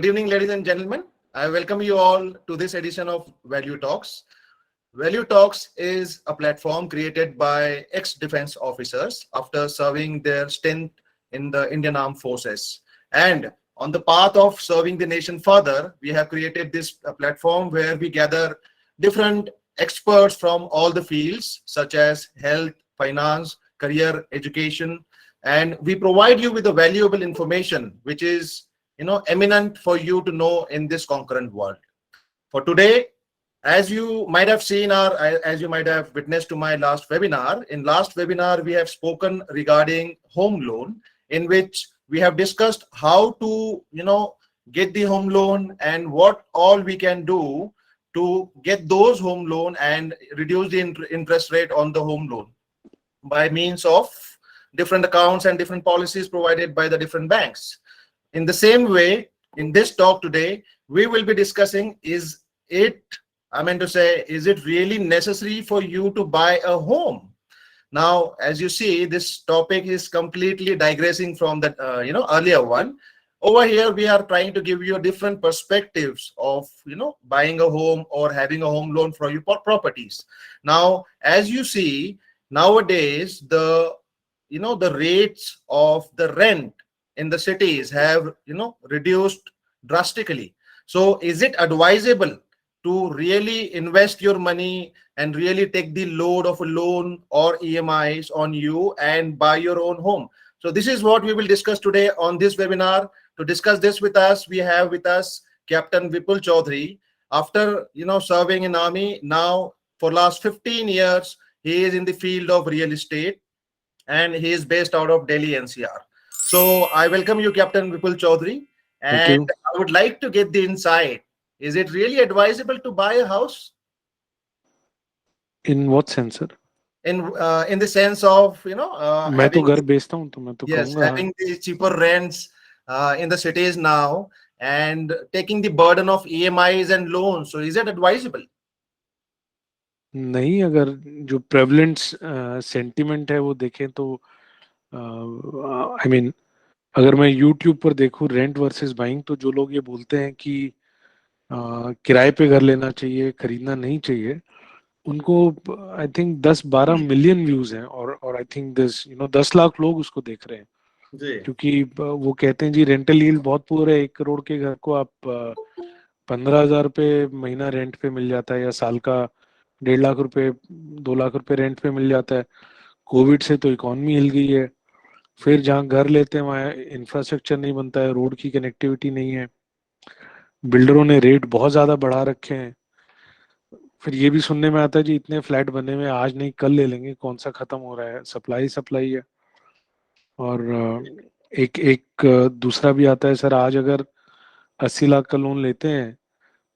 Good evening, ladies and gentlemen. I welcome you all to this edition of Value Talks. Value Talks is a platform created by ex-defense officers after serving their stint in the Indian Armed Forces. And on the path of serving the nation further, we have created this platform where we gather different experts from all the fields, such as health, finance, career, education, and we provide you with the valuable information which is eminent for you to know in this concurrent world. For today, as you might have seen or as you might have witnessed to my last webinar, in last webinar we have spoken regarding home loan, in which we have discussed how to get the home loan and what all we can do to get those home loan and reduce the interest rate on the home loan by means of different accounts and different policies provided by the different banks. In the same way, in this talk today, we will be discussing, is it really necessary for you to buy a home? Now, as you see, this topic is completely digressing from that earlier one. Over here, we are trying to give you different perspectives of buying a home or having a home loan for your properties. Now, as you see, nowadays the rates of the rent in the cities have reduced drastically. So is it advisable to really invest your money and really take the load of a loan or EMIs on you and buy your own home? So this is what we will discuss today on this webinar. To discuss this with us, we have with us Captain Vipul Chaudhary. After serving in army, now for last 15 years he is in the field of real estate and he is based out of Delhi NCR. So I welcome you, Captain Vipul Chaudhary, and I would like to get the insight. Is it really advisable to buy a house? In what sense, sir? In the sense of मैं तो घर बेचता हूँ तो मैं तो yes, having the cheaper rents in the cities now and taking the burden of EMIs and loans. So is it advisable? नहीं, अगर जो prevalent sentiment है वो देखें तो I mean, अगर मैं YouTube पर देखूं रेंट वर्सेस बाइंग, तो जो लोग ये बोलते हैं कि किराए पे घर लेना चाहिए, खरीदना नहीं चाहिए, उनको आई थिंक 10-12 मिलियन व्यूज हैं और आई थिंक 10 लाख लोग उसको देख रहे हैं जी। क्योंकि वो कहते हैं जी रेंटल यील्ड बहुत पुअर है, 1 करोड़ के घर को आप 15,000 रुपये महीना रेंट पे मिल जाता है या साल का 1.5 लाख रुपए 2 लाख रुपए रेंट पे मिल जाता है। कोविड से तो इकोनॉमी हिल गई है, फिर जहाँ घर लेते हैं वहाँ इंफ्रास्ट्रक्चर नहीं बनता है, रोड की कनेक्टिविटी नहीं है, बिल्डरों ने रेट बहुत ज्यादा बढ़ा रखे हैं, फिर ये भी सुनने में आता है जी इतने फ्लैट बने हुए आज नहीं कल ले लेंगे, कौन सा खत्म हो रहा है, सप्लाई है। और एक दूसरा भी आता है सर, आज अगर 80 लाख का लोन लेते हैं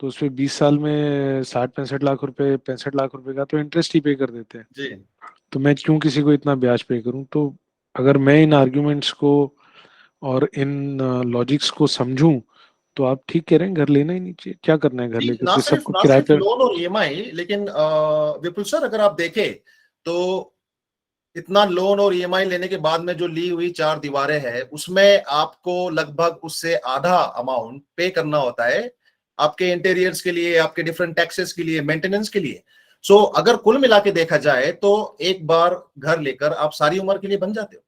तो उस पर 20 साल में 60-65 लाख रुपए 65 लाख रुपए का तो इंटरेस्ट ही पे कर देते हैं जी। तो मैं क्यों किसी को इतना ब्याज पे करूं? तो अगर मैं इन आर्ग्यूमेंट्स को और इन लॉजिक्स को समझूं तो आप ठीक कह रहे हैं, घर लेना ही नहीं चाहिए। क्या करना है घर लेकर के? सबको किराए पे लोन और EMI, लेकिन विपुल सर अगर आप देखें तो इतना लोन और EMI लेने के बाद में जो ली हुई 4 दीवारें हैं उसमें आपको लगभग उससे आधा अमाउंट पे करना होता है आपके इंटीरियर्स के लिए, आपके डिफरेंट टैक्सेस के लिए, मेंटेनेंस के लिए। सो अगर कुल मिला के देखा जाए तो एक बार घर लेकर आप सारी उम्र के लिए बन जाते हो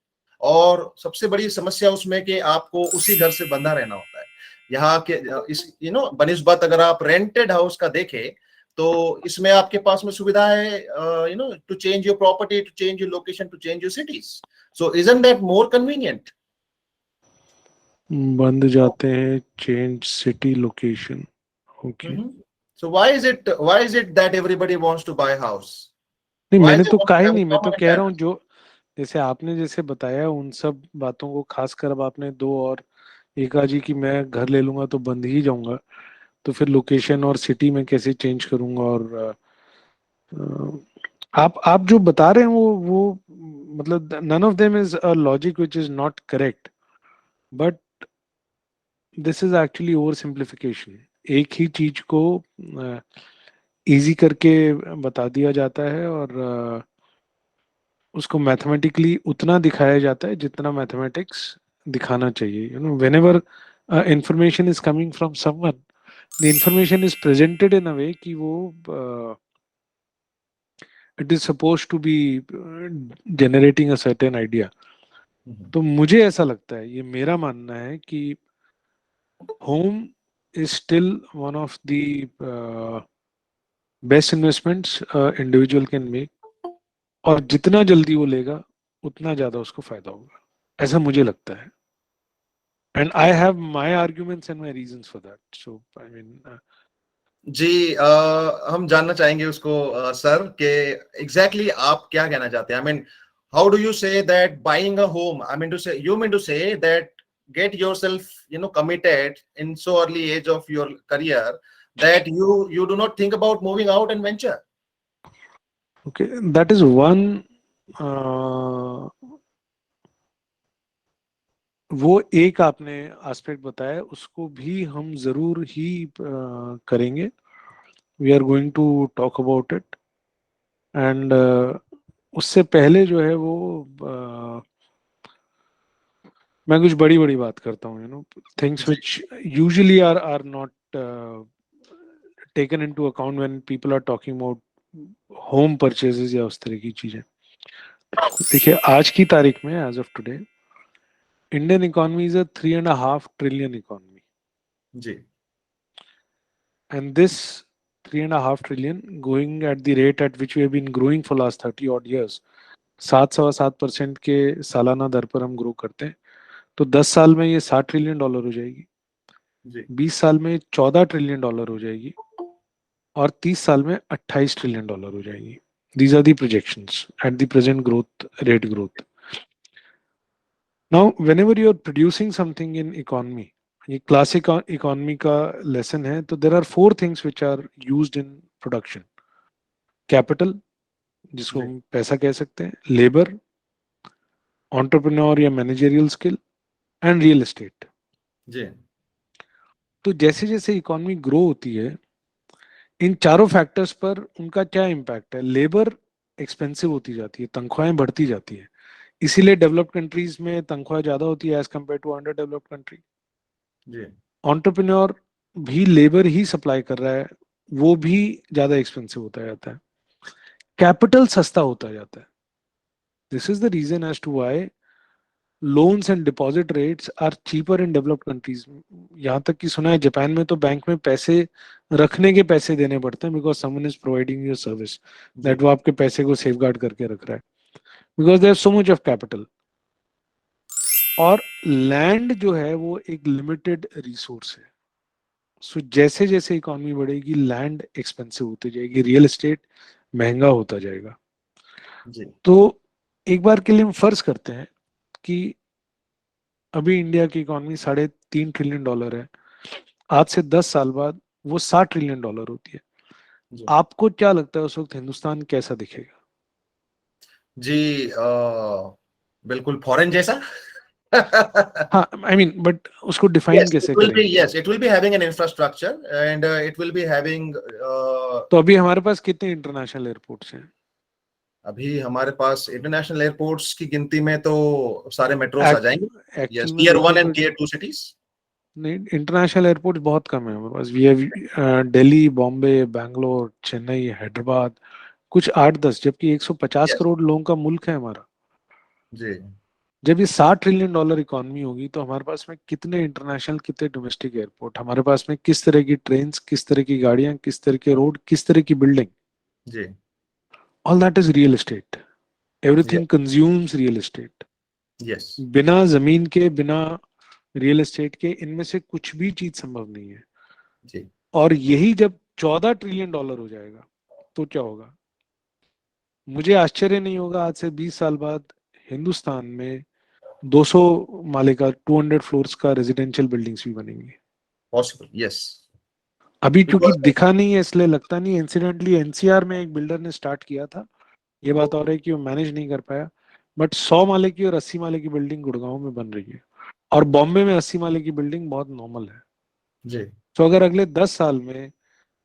और सबसे बड़ी समस्या उसमें कि आपको उसी घर से बंधा रहना होता है। यहाँ के इस बनिस्बत अगर आप रेंटेड हाउस का देखें तो इसमें आपके पास में सुविधा है to change your property, to change your location, to change your cities. So isn't that more convenient? बंद जाते हैं, change city location. Okay, so why is it that everybody wants to buy house? नहीं मैंने तो कहा ही नहीं, मैं तो कह रहा हूँ जो जैसे आपने जैसे बताया उन सब बातों को, खासकर अब आपने 2 और एक आजी की मैं घर ले लूंगा तो बंद ही जाऊंगा, तो फिर लोकेशन और सिटी में कैसे चेंज करूंगा? और आप जो बता रहे हैं वो मतलब none of them is a logic which is not correct, but this is actually over simplification. एक ही चीज को इजी करके बता दिया जाता है और उसको मैथमेटिकली उतना दिखाया जाता है जितना मैथमेटिक्स दिखाना चाहिए। Whenever information is coming from someone, the information is presented in a way कि वो it is supposed to be generating a certain idea. तो मुझे ऐसा लगता है, ये मेरा मानना है कि home is still one of the best investments individual can make, और जितना जल्दी वो लेगा उतना ज्यादा उसको फायदा होगा, ऐसा मुझे लगता है. And I have my arguments and my reasons for that. So I mean, जी, हम जानना चाहेंगे उसको सर कि एग्जैक्टली आप क्या कहना चाहते हैं. I mean, how do you say that buying a home, I mean to say, you mean to say that get yourself committed in so early age of your career that you do not think about moving out and venture. okay, that is one. uh, वो एक आपने aspect बताया, उसको भी हम जरूर ही करेंगे. We are going to talk about it. And उससे पहले जो है वो मैं कुछ बड़ी बड़ी बात करता हूँ, things which usually are not taken into account when people are talking about home purchases या उस तरह की चीजें. देखिए, आज की तारीख में, as of today, Indian economy is a 3.5 trillion economy. जी. And this 3.5 trillion, going at the rate at which we have been growing for last 30 odd years, 7.7% के सालाना दर पर हम ग्रो करते हैं, तो 10 साल में ये $60 ट्रिलियन हो जाएगी, 20 साल में $14 ट्रिलियन हो जाएगी, और 30 साल में $28 ट्रिलियन हो जाएगी. These are the projections at the present rate growth. Now, whenever you are producing something in economy, ये क्लासिक इकोनॉमी का लेसन है, तो there are 4 things which are used in production. Capital, जिसको हम पैसा कह सकते हैं, लेबर, एंटरप्रेन्योर या managerial skill, and real estate. तो जैसे जैसे इकोनॉमी ग्रो होती है, इन चारों फैक्टर्स पर उनका क्या इम्पैक्ट है. लेबर एक्सपेंसिव होती जाती है, तनख्वाहें बढ़ती जाती है, इसीलिए डेवलप्ड कंट्रीज में तनख्वाह ज्यादा होती है as compare to under developed country. Entrepreneur भी लेबर ही सप्लाई कर रहा है, वो भी ज्यादा एक्सपेंसिव होता जाता है. कैपिटल सस्ता होता जाता है. This is the reason as to why loans and deposit rates are cheaper in developed countries. यहाँ तक कि सुना है जापान में तो बैंक में पैसे रखने के पैसे देने पड़ते हैं, because someone is providing your service, that वो आपके पैसे को सेफ गार्ड करके रख रहा है, because there so much of capital. और लैंड जो है वो एक लिमिटेड रिसोर्स है. सो जैसे जैसे इकोनॉमी बढ़ेगी, लैंड एक्सपेंसिव होती जाएगी, रियल एस्टेट महंगा होता जाएगा. तो एक बार के लिए हम फर्ज करते हैं कि अभी इंडिया की इकोनॉमी $3.5 ट्रिलियन है, आज से 10 साल बाद वो $60 ट्रिलियन होती है. आपको क्या लगता है उस वक्त हिंदुस्तान कैसा दिखेगा? जी, बिल्कुल फॉरेन जैसा. हाँ, I mean, but उसको डिफाइन कैसे करेंगे? Yes, it will be having an infrastructure and it will be having. तो अभी हमारे पास कितने इंटरनेशनल एयरपोर्ट्स हैं? अभी हमारे पास इंटरनेशनल एयरपोर्ट्स की गिनती में तो सारे मेट्रोस आ जाएंगे. Yes, tier 1 and tier 2 cities. नहीं, इंटरनेशनल एयरपोर्ट बहुत कम है हमारे पास. वी हैव दिल्ली, बॉम्बे, बैंगलोर, चेन्नई, हैदराबाद, कुछ 8-10, जबकि 150 करोड़ लोगों का मुल्क है हमारा. जी. जब ये $60 ट्रिलियन इकोनॉमी होगी, तो हमारे पास में कितने इंटरनेशनल, कितने डोमेस्टिक एयरपोर्ट, हमारे पास में किस तरह की ट्रेन्स, किस तरह की गाड़ियां, किस तरह के रोड, किस तरह की बिल्डिंग. जी. All that is real estate. Everything consumes real estate. Yes. बिना जमीन के, बिना रियल एस्टेट के, इनमें से कुछ भी चीज संभव नहीं है. जी. और यही जब $14 ट्रिलियन हो जाएगा, तो क्या होगा? मुझे आश्चर्य नहीं होगा आज से 20 साल बाद हिंदुस्तान में 200 माले का, 200 फ्लोर्स का रेजिडेंशियल बिल्डिंग्स भी बनेंगी. पॉसिबल. यस. अभी क्योंकि दिखा नहीं है, इसलिए लगता नहीं. इंसिडेंटली एनसीआर में एक बिल्डर ने स्टार्ट किया था, ये बात और है कि वो मैनेज नहीं कर पाया, बट 100 माले की और 80 माले की बिल्डिंग गुड़गांव में बन रही है, और बॉम्बे में 80 माले की बिल्डिंग बहुत नॉर्मल है. जी. तो अगर अगले 10 साल में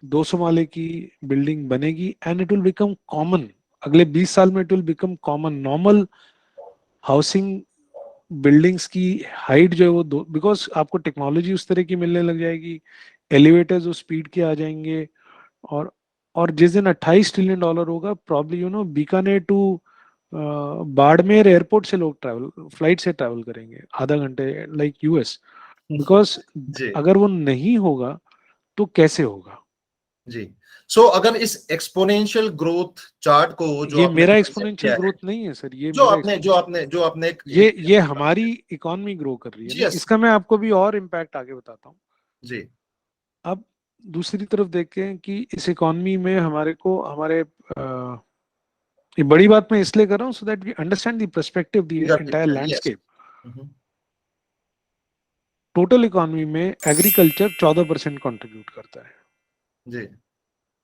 200 माले की बिल्डिंग बनेगी, and it will become common, अगले 20 साल में it will become common, normal housing buildings की हाइट जो है वो दो, बिकॉज आपको टेक्नोलॉजी उस तरह की मिलने लग जाएगी, एलिवेटर्स उस स्पीड के आ जाएंगे। और और जिस दिन 28 ट्रिलियन डॉलर होगा, probably Bikaner to Barmer airport से लोग ट्रैवल, फ्लाइट से ट्रैवल करेंगे आधा घंटे, लाइक यूएस। बिकॉज जी अगर वो नहीं होगा तो कैसे होगा? जी। सो अगर इस एक्सपोनेंशियल ग्रोथ चार्ट को जो ये आपने मेरा मेंशन एक्सपोनेंशियल किया है, ग्रोथ नहीं है सर, ये मेरा जो आपने ये हमारी इकॉनमी ग्रो कर रही है जी ना, यस इसका मैं आपको भी और इम्पैक्ट आगे बताता हूँ। जी अब दूसरी तरफ देखें कि इस इकॉनमी में हमारे को हमारे ये बड़ी बात मैं इसलिए कर रहा हूँ so that we understand the perspective, the bigger entire picture yes landscape. Total economy में एग्रीकल्चर 14% कंट्रीब्यूट करता है। जी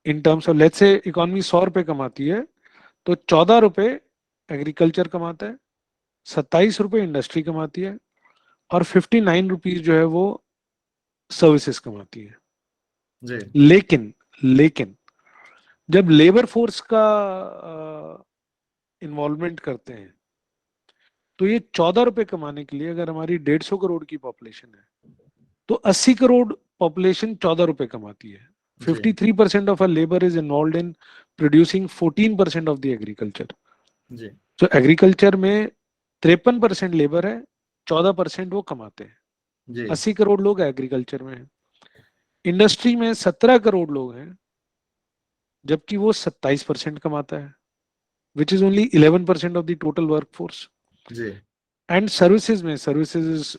in terms of, let's say economy 100 रुपए कमाती है, तो 14 रुपए एग्रीकल्चर कमाता है, 27 रुपए इंडस्ट्री कमाती है, और 59 रुपीज जो है वो सर्विसेज कमाती है। जी लेकिन लेकिन जब लेबर फोर्स का इन्वॉल्वमेंट करते हैं, तो ये 14 रुपए कमाने के लिए, अगर हमारी 150 करोड़ की पॉपुलेशन है, तो 80 करोड़ पॉपुलेशन 14 रुपए कमाती है। जी 53% of a labour is involve in producing 14% of the agriculture. जी तो एग्रीकल्चर में 53% लेबर है, 14% वो कमाते हैं। जी 80 करोड़ लोग एग्रीकल्चर में हैं। इंडस्ट्री में 17 करोड़ लोग हैं, जबकि वो 27% कमाता है, which is only 11% of the total work force. जी एंड सर्विसेज में, services,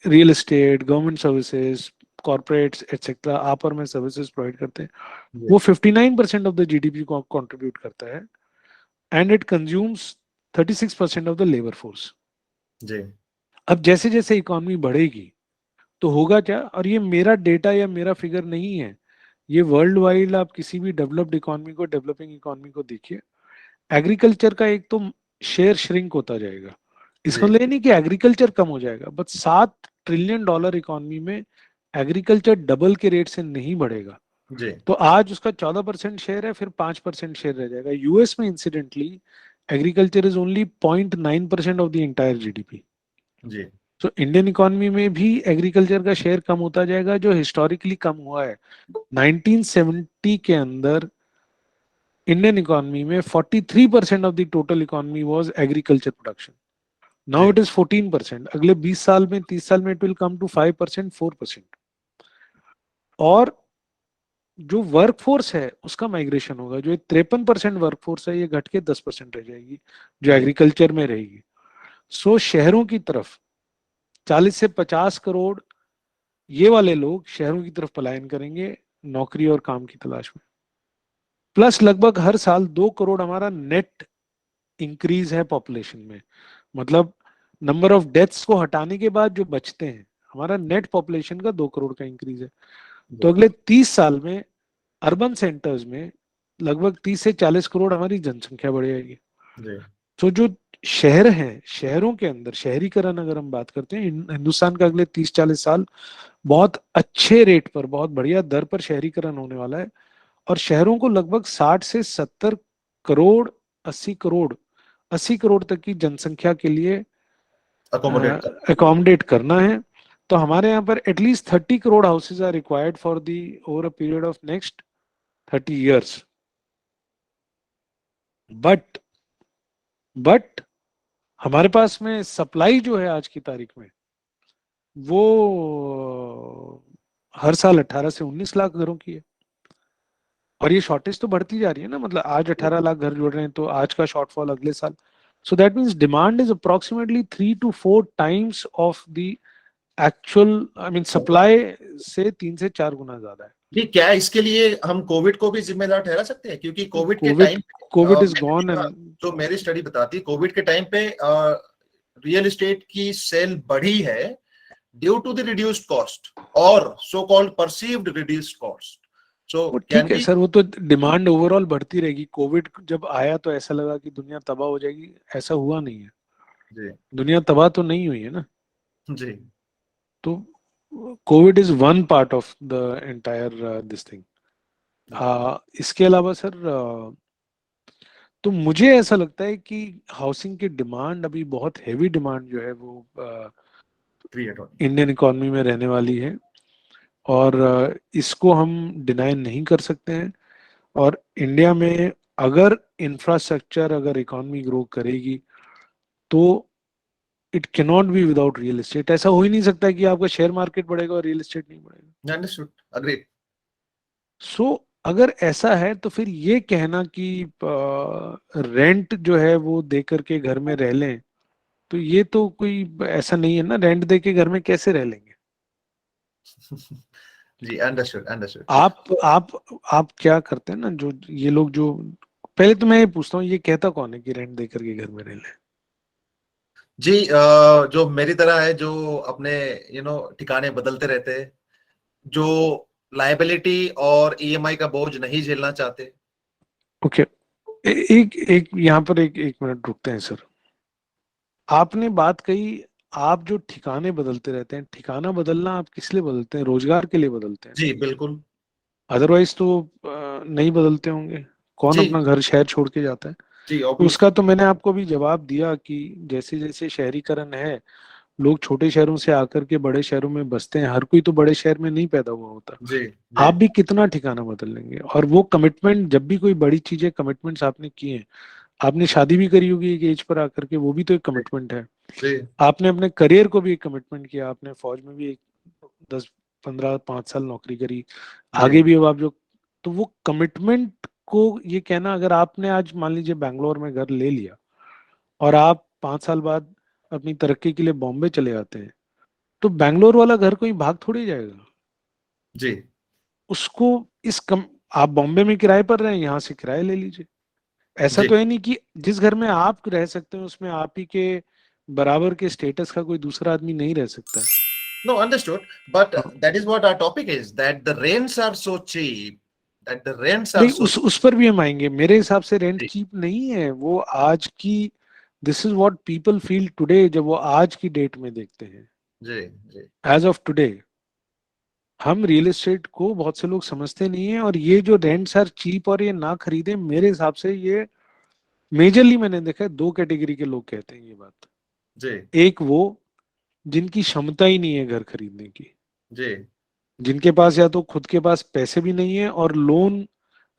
real estate, government services, corporates etcetera, आप और मैं सर्विसेज प्रोवाइड करते हैं, जी वो 59% ऑफ द जीडीपी को कंट्रीब्यूट करता है। And it consumes 36% of the labour force. जी अब जैसे जैसे इकोनॉमी बढ़ेगी तो होगा क्या, और ये मेरा डेटा या मेरा फिगर नहीं है, ये वर्ल्ड वाइड आप किसी भी डेवलप्ड इकोनॉमी को, डेवलपिंग इकोनॉमी को देखिए, एग्रीकल्चर का एक तो शेयर श्रिंक होता जाएगा। इसका जी मतलब ये नहीं कि एग्रीकल्चर कम हो जाएगा, बट 7 ट्रिलियन डॉलर इकोनॉमी में एग्रीकल्चर डबल के रेट से नहीं बढ़ेगा। जी तो आज उसका 14% शेयर है, फिर 5% शेयर रह जाएगा। यूएस में incidentally agriculture is only 0.9% of the entire GDP. जी तो इंडियन इकोनॉमी में भी एग्रीकल्चर का शेयर कम होता जाएगा, जो हिस्टोरिकली कम हुआ है। 1970 के अंदर इंडियन इकोनॉमी में 43% of the total economy was agriculture production. Now जी इट इज 14%। अगले 20 साल में, 30 साल में इट विल कम टू 5%, 4%। और जो वर्कफोर्स है उसका माइग्रेशन होगा, जो 53% वर्कफोर्स है ये घट के 10% रह जाएगी, जो जी एग्रीकल्चर में रहेगी। सो शहरों की तरफ 40 से 50 करोड़ ये वाले लोग शहरों की तरफ पलायन करेंगे नौकरी और काम की तलाश में। प्लस लगभग हर साल 2 करोड़ हमारा नेट इंक्रीज है पॉपुलेशन में। मतलब नंबर ऑफ डेथ्स को हटाने के बाद जो बचते हैं, हमारा नेट पॉपुलेशन का 2 करोड़ का इंक्रीज है। तो जी अगले 30 साल में अर्बन सेंटर्स में लगभग 30 से 40 करोड़ हमारी जनसंख्या बढ़ जाएगी। जी तो जो शहर हैं, शहरों के अंदर शहरीकरण अगर हम बात करते हैं, हिंदुस्तान का अगले 30-40 साल बहुत अच्छे रेट पर, बहुत बढ़िया दर पर शहरीकरण होने वाला है। और शहरों को लगभग 60 से 70 करोड़, 80 करोड़, 80 करोड़ तक की जनसंख्या के लिए अकोमोडेट कर अकोमोडेट करना है। तो हमारे यहाँ पर at least 30 crore houses are required for the over a period of next 30 years। But but हमारे पास में सप्लाई जो है आज की तारीख में, वो हर साल 18 से 19 लाख घरों की है। और ये शॉर्टेज तो बढ़ती जा रही है ना, मतलब आज 18 लाख घर जुड़ रहे हैं, तो आज का शॉर्टफॉल अगले साल। So that means demand is approximately 3 to 4 times of the actual, I mean supply से 3 से 4 गुना ज्यादा है। जी। क्या इसके लिए हम कोविड को भी जिम्मेदार ठहरा सकते हैं? क्योंकि कोविड के कोविड टाइम कोविड इज मैंने गॉन देखा, एंड जो मेरी स्टडी बताती है, कोविड के टाइम पे रियल एस्टेट की सेल बढ़ी है due to the reduced cost और so called perceived reduced cost. So वो कैन ठीक है बी सर, वो तो डिमांड ओवरऑल बढ़ती रहेगी। कोविड जब आया तो ऐसा लगा कि दुनिया तबाह हो जाएगी, ऐसा हुआ नहीं है। जी दुनिया तबाह तो नहीं हुई है ना। जी तो Covid is one part of the entire this thing. इसके अलावा सर तो मुझे ऐसा लगता है कि हाउसिंग की डिमांड अभी बहुत हैवी डिमांड जो है वो क्रिएट हो। इंडियन इकोनॉमी में रहने वाली है, और इसको हम डिनाई नहीं कर सकते हैं। और इंडिया में अगर इंफ्रास्ट्रक्चर, अगर इकोनॉमी ग्रो करेगी, तो it cannot be without real estate. ऐसा हो ही नहीं सकता कि आपका शेयर मार्केट बढ़ेगा और रियल एस्टेट नहीं बढ़ेगा। Understood, agree. सो अगर ऐसा है तो फिर ये कहना कि रेंट जो है वो दे करके घर में रह लें, तो ये तो कोई ऐसा नहीं है ना, रेंट दे के घर में कैसे रह लेंगे। जी, अंडरस्टूड अंडरस्टूड। आप क्या करते हैं ना, जो ये लोग जो, पहले तो मैं ये पूछता हूँ, ये कहता कौन है कि रेंट दे करके घर में रह लें? जी, जो मेरी तरह है, जो अपने ठिकाने बदलते रहते हैं, जो लायबिलिटी और ईएमआई का बोझ नहीं झेलना चाहते। ओके, एक एक यहाँ पर एक एक मिनट रुकते हैं सर। आपने बात कही, आप जो ठिकाने बदलते रहते हैं, ठिकाना बदलना आप किस लिए बदलते हैं? रोजगार के लिए बदलते हैं? जी बिल्कुल। अदरवाइज तो नहीं बदलते होंगे। कौन जी अपना घर शहर छोड़ के जाता है? जी तो ऑब्वियस। उसका तो मैंने आपको भी जवाब दिया कि जैसे जैसे शहरीकरण है, लोग छोटे शहरों से आकर के बड़े शहरों में बसते हैं। हर कोई तो बड़े शहर में नहीं पैदा हुआ होता। जी जी आप भी कितना ठिकाना बदल लेंगे? और वो कमिटमेंट, जब भी कोई बड़ी चीजें, कमिटमेंट्स आपने किए हैं, आपने शादी भी करी होगी एक एज पर आकर के, वो भी तो एक कमिटमेंट है। जी आपने अपने करियर को भी एक कमिटमेंट किया, आपने फौज में भी एक 10 15 5 साल नौकरी करी, जी आगे भी अब आप जो, तो वो कमिटमेंट को ये कहना, अगर आपने आज मान लीजिए बैंगलोर में घर ले लिया और आप 5 साल बाद अपनी तरक्की के लिए बॉम्बे चले जाते हैं, तो बैंगलोर वाला घर कोई भाग थोड़ी जाएगा जी उसको। आप बॉम्बे में किराए पर रहे, यहाँ से किराए ले लीजिए। ऐसा जी। तो है नहीं कि जिस घर में आप रह सकते हैं उसमें आप ही के बराबर के स्टेटस का कोई दूसरा आदमी नहीं रह सकता है। No, understood. But हाँ। that is what our topic is, that the rents are so cheap, that the rents are नहीं, so उस पर भी हम आएंगे। मेरे हिसाब से रेंट cheap. चीप नहीं है वो आज की, this is what people feel today, जब वो आज की डेट में देखते हैं, जी जी एज ऑफ टुडे। हम रियल एस्टेट को बहुत से लोग समझते नहीं है, और ये जो रेंट्स आर चीप और ये ना खरीदे, मेरे हिसाब से ये मेजरली मैंने देखा है, दो कैटेगरी के लोग कहते हैं ये बात। जी एक वो जिनकी क्षमता ही नहीं है घर खरीदने की, जी जिनके पास या तो खुद के पास पैसे भी नहीं है और लोन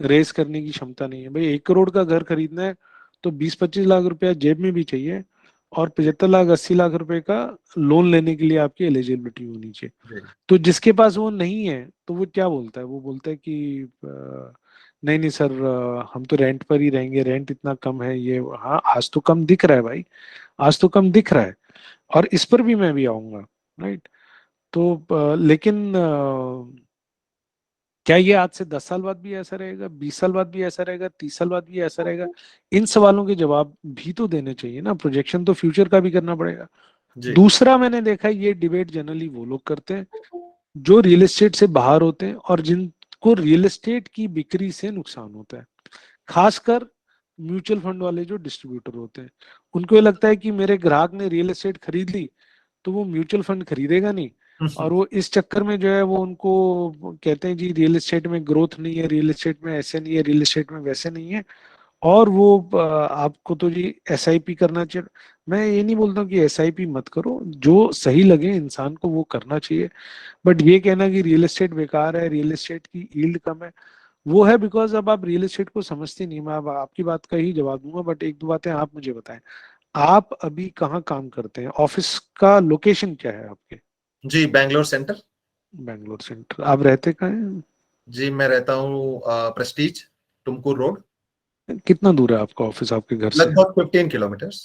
रेस करने की क्षमता नहीं है। भाई 1 करोड़ का घर खरीदना है तो 20 25 लाख रुपया जेब में भी चाहिए, और 75 लाख 80 लाख रुपए का लोन लेने के लिए आपकी एलिजिबिलिटी होनी चाहिए। जी तो जिसके पास वो नहीं है, तो वो क्या बोलता है? वो बोलता है कि नहीं नहीं सर, हम तो रेंट पर ही रहेंगे, रेंट इतना कम है ये हाँ, आज तो कम दिख रहा है भाई, आज तो कम दिख रहा है। और इस पर भी मैं भी आऊंगा, राइट? तो लेकिन क्या ये आज से 10 साल बाद भी ऐसा रहेगा, 20 साल बाद भी ऐसा रहेगा, 30 साल बाद भी ऐसा रहेगा? इन सवालों के जवाब भी तो देने चाहिए ना, प्रोजेक्शन तो फ्यूचर का भी करना पड़ेगा। जी दूसरा मैंने देखा, ये डिबेट जनरली वो लोग करते हैं जो रियल एस्टेट से बाहर होते हैं और जिनको रियल एस्टेट की बिक्री से नुकसान होता है, खासकर म्यूचुअल फंड वाले जो डिस्ट्रीब्यूटर होते हैं। उनको ये लगता है कि मेरे ग्राहक ने रियल एस्टेट खरीद ली तो वो म्यूचुअल फंड खरीदेगा नहीं, और वो इस चक्कर में जो है वो उनको कहते हैं जी रियल एस्टेट में ग्रोथ नहीं है, रियल एस्टेट में ऐसे नहीं है, रियल एस्टेट में वैसे नहीं है। और वो आपको तो जी एसआईपी करना चाहिए। मैं ये नहीं बोलता हूँ कि एसआईपी मत करो, जो सही लगे इंसान को वो करना चाहिए। बट ये कहना कि रियल एस्टेट बेकार है, रियल एस्टेट की यील्ड कम है, वो है बिकॉज अब आप रियल एस्टेट को समझते नहीं। मैं अब आपकी बात का ही जवाब दूंगा, बट एक दो बातें आप मुझे बताएं। आप अभी कहाँ काम करते हैं? ऑफिस का लोकेशन क्या है आपके? जी, बैंगलोर सेंटर। बैंगलोर सेंटर। आप रहते कहाँ हैं? जी, मैं रहता हूँ प्रेस्टीज, तुमकुर रोड। कितना दूर है आपका ऑफिस आपके घर से? लगभग 15 किलोमीटर्स।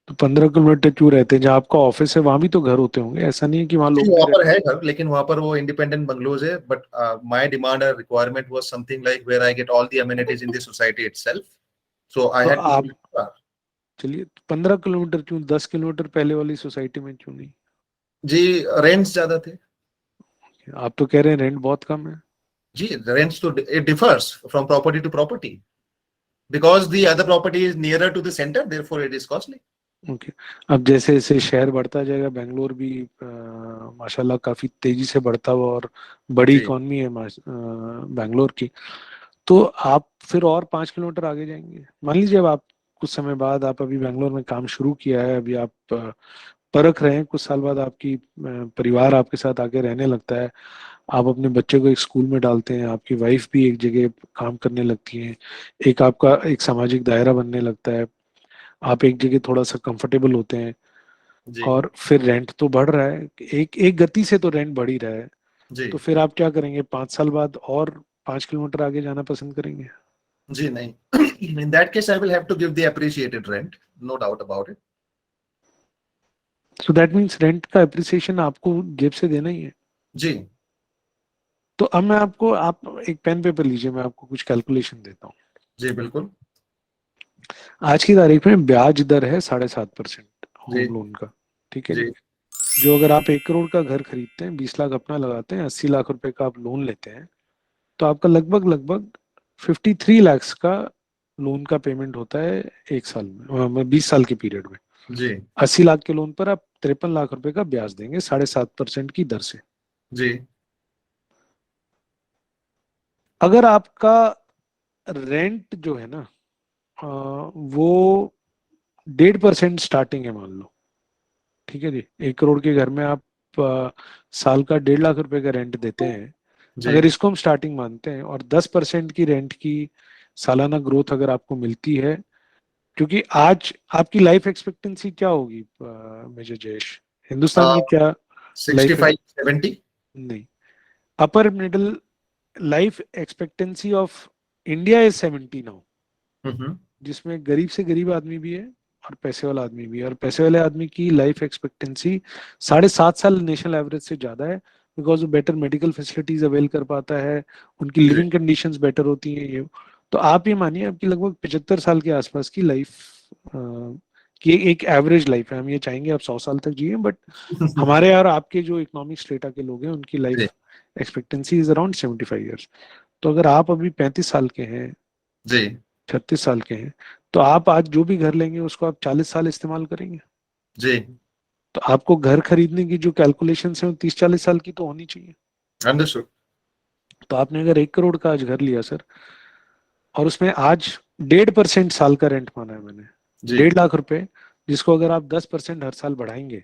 तो 15 किलोमीटर क्यों रहते हैं? जहाँ आपका ऑफिस है वहां भी तो घर होते होंगे, ऐसा नहीं है कि वहां जी, लोग नहीं वहाँ पर रहते? है घर, लेकिन वहाँ पर वो इंडिपेंडेंट बंगलोज है। बट माय डिमांड और requirement was something like where I get all the amenities in the society itself, so I तो हैड आप, टू। चलिए 15 किलोमीटर क्यों, 10 किलोमीटर पहले वाली सोसाइटी में क्यों नहीं? जी, रेंट्स ज्यादा थे। आप तो कह रहे हैं रेंट बहुत कम है। जी, रेंट्स तो it differs from property to property, because the other property is nearer to the center, therefore it is costly. Okay. अब जैसे जैसे शहर बढ़ता जाएगा, बेंगलोर भी माशाल्लाह काफी तेजी से बढ़ता हुआ और बड़ी जी इकॉनमी है बेंगलोर की, तो आप फिर और 5 किलोमीटर आगे जाएंगे। मान लीजिए अब आप कुछ समय बाद, आप अभी बैंगलोर में काम शुरू किया है, अभी आप परख रहे हैं, कुछ साल बाद आपकी परिवार आपके साथ आके रहने लगता है, आप अपने बच्चे को एक स्कूल में डालते हैं, आपकी वाइफ भी एक जगह काम करने लगती है, एक आपका एक सामाजिक दायरा बनने लगता है, आप एक जगह थोड़ा सा कंफर्टेबल होते हैं, जी और फिर रेंट तो बढ़ रहा है, एक एक गति से तो रेंट बढ़ ही रहा है। जी तो फिर आप क्या करेंगे, 5 साल बाद और 5 किलोमीटर आगे जाना पसंद करेंगे? जी नहीं, in that case I will have to give the appreciated rent, no doubt about it. So that means rent का अप्रिसिएशन आपको जेब से देना ही है। जी तो अब मैं आपको, आप एक पेन पेपर लीजिए, मैं आपको कुछ कैलकुलेशन देता हूँ। जी बिल्कुल। आज की तारीख में ब्याज दर है 7.5% जी होम लोन का, ठीक है जी। जी जो अगर आप 1 करोड़ का घर खरीदते हैं, 20 लाख अपना लगाते हैं, 80 लाख रुपए का आप लोन लेते हैं, तो आपका लगभग लगभग 53 लैक्स का लोन का पेमेंट होता है 1 साल में, 20 साल के पीरियड में। जी 80 लाख के लोन पर आप 53 लाख रुपए का ब्याज देंगे 7.5% की दर से। जी अगर आपका रेंट जो है ना, वो 1.5% स्टार्टिंग है मान लो, ठीक है जी। 1 करोड़ के घर में आप साल का 1.5 लाख रुपए का रेंट देते हैं। जी अगर इसको हम स्टार्टिंग मानते हैं और 10% की रेंट की सालाना ग्रोथ अगर आपको मिलती है, क्योंकि आज आपकी लाइफ एक्सपेक्टेंसी क्या होगी मेजर जयेश, हिंदुस्तान की क्या सिक्सटी लाइफ? फाइव सेवेंटी नहीं, upper middle life expectancy of India is 70 now, hmm. जिसमें गरीब से गरीब आदमी भी है और पैसे वाला आदमी भी है, और पैसे वाले आदमी की लाइफ एक्सपेक्टेंसी 7.5 साल नेशनल एवरेज से ज्यादा है, बिकॉज वो बेटर मेडिकल फैसिलिटीज अवेल कर पाता है, उनकी जी लिविंग कंडीशंस बेटर होती हैं ये। तो आप ये मानिए आपकी लगभग 75 साल के आसपास की लाइफ की एक एवरेज लाइफ है। हम ये चाहेंगे आप 100 साल तक जिए, बट हमारे और आपके जो इकोनॉमिक स्टेटा के लोग हैं उनकी जी life expectancy is around 75 years. तो अगर आप अभी 35 साल के हैं, जी 36 साल के हैं, तो आप आज जो भी घर लेंगे उसको आप 40 साल इस्तेमाल करेंगे। जी तो आपको घर खरीदने की जो कैलकुलेशन है वो 30-40 साल की तो होनी चाहिए। अंडरस्टूड। तो आपने अगर 1 करोड़ का आज घर लिया सर, और उसमें आज 1.5% साल का रेंट माना है मैंने, जी 1.5 लाख रुपए, जिसको अगर आप 10% हर साल बढ़ाएंगे,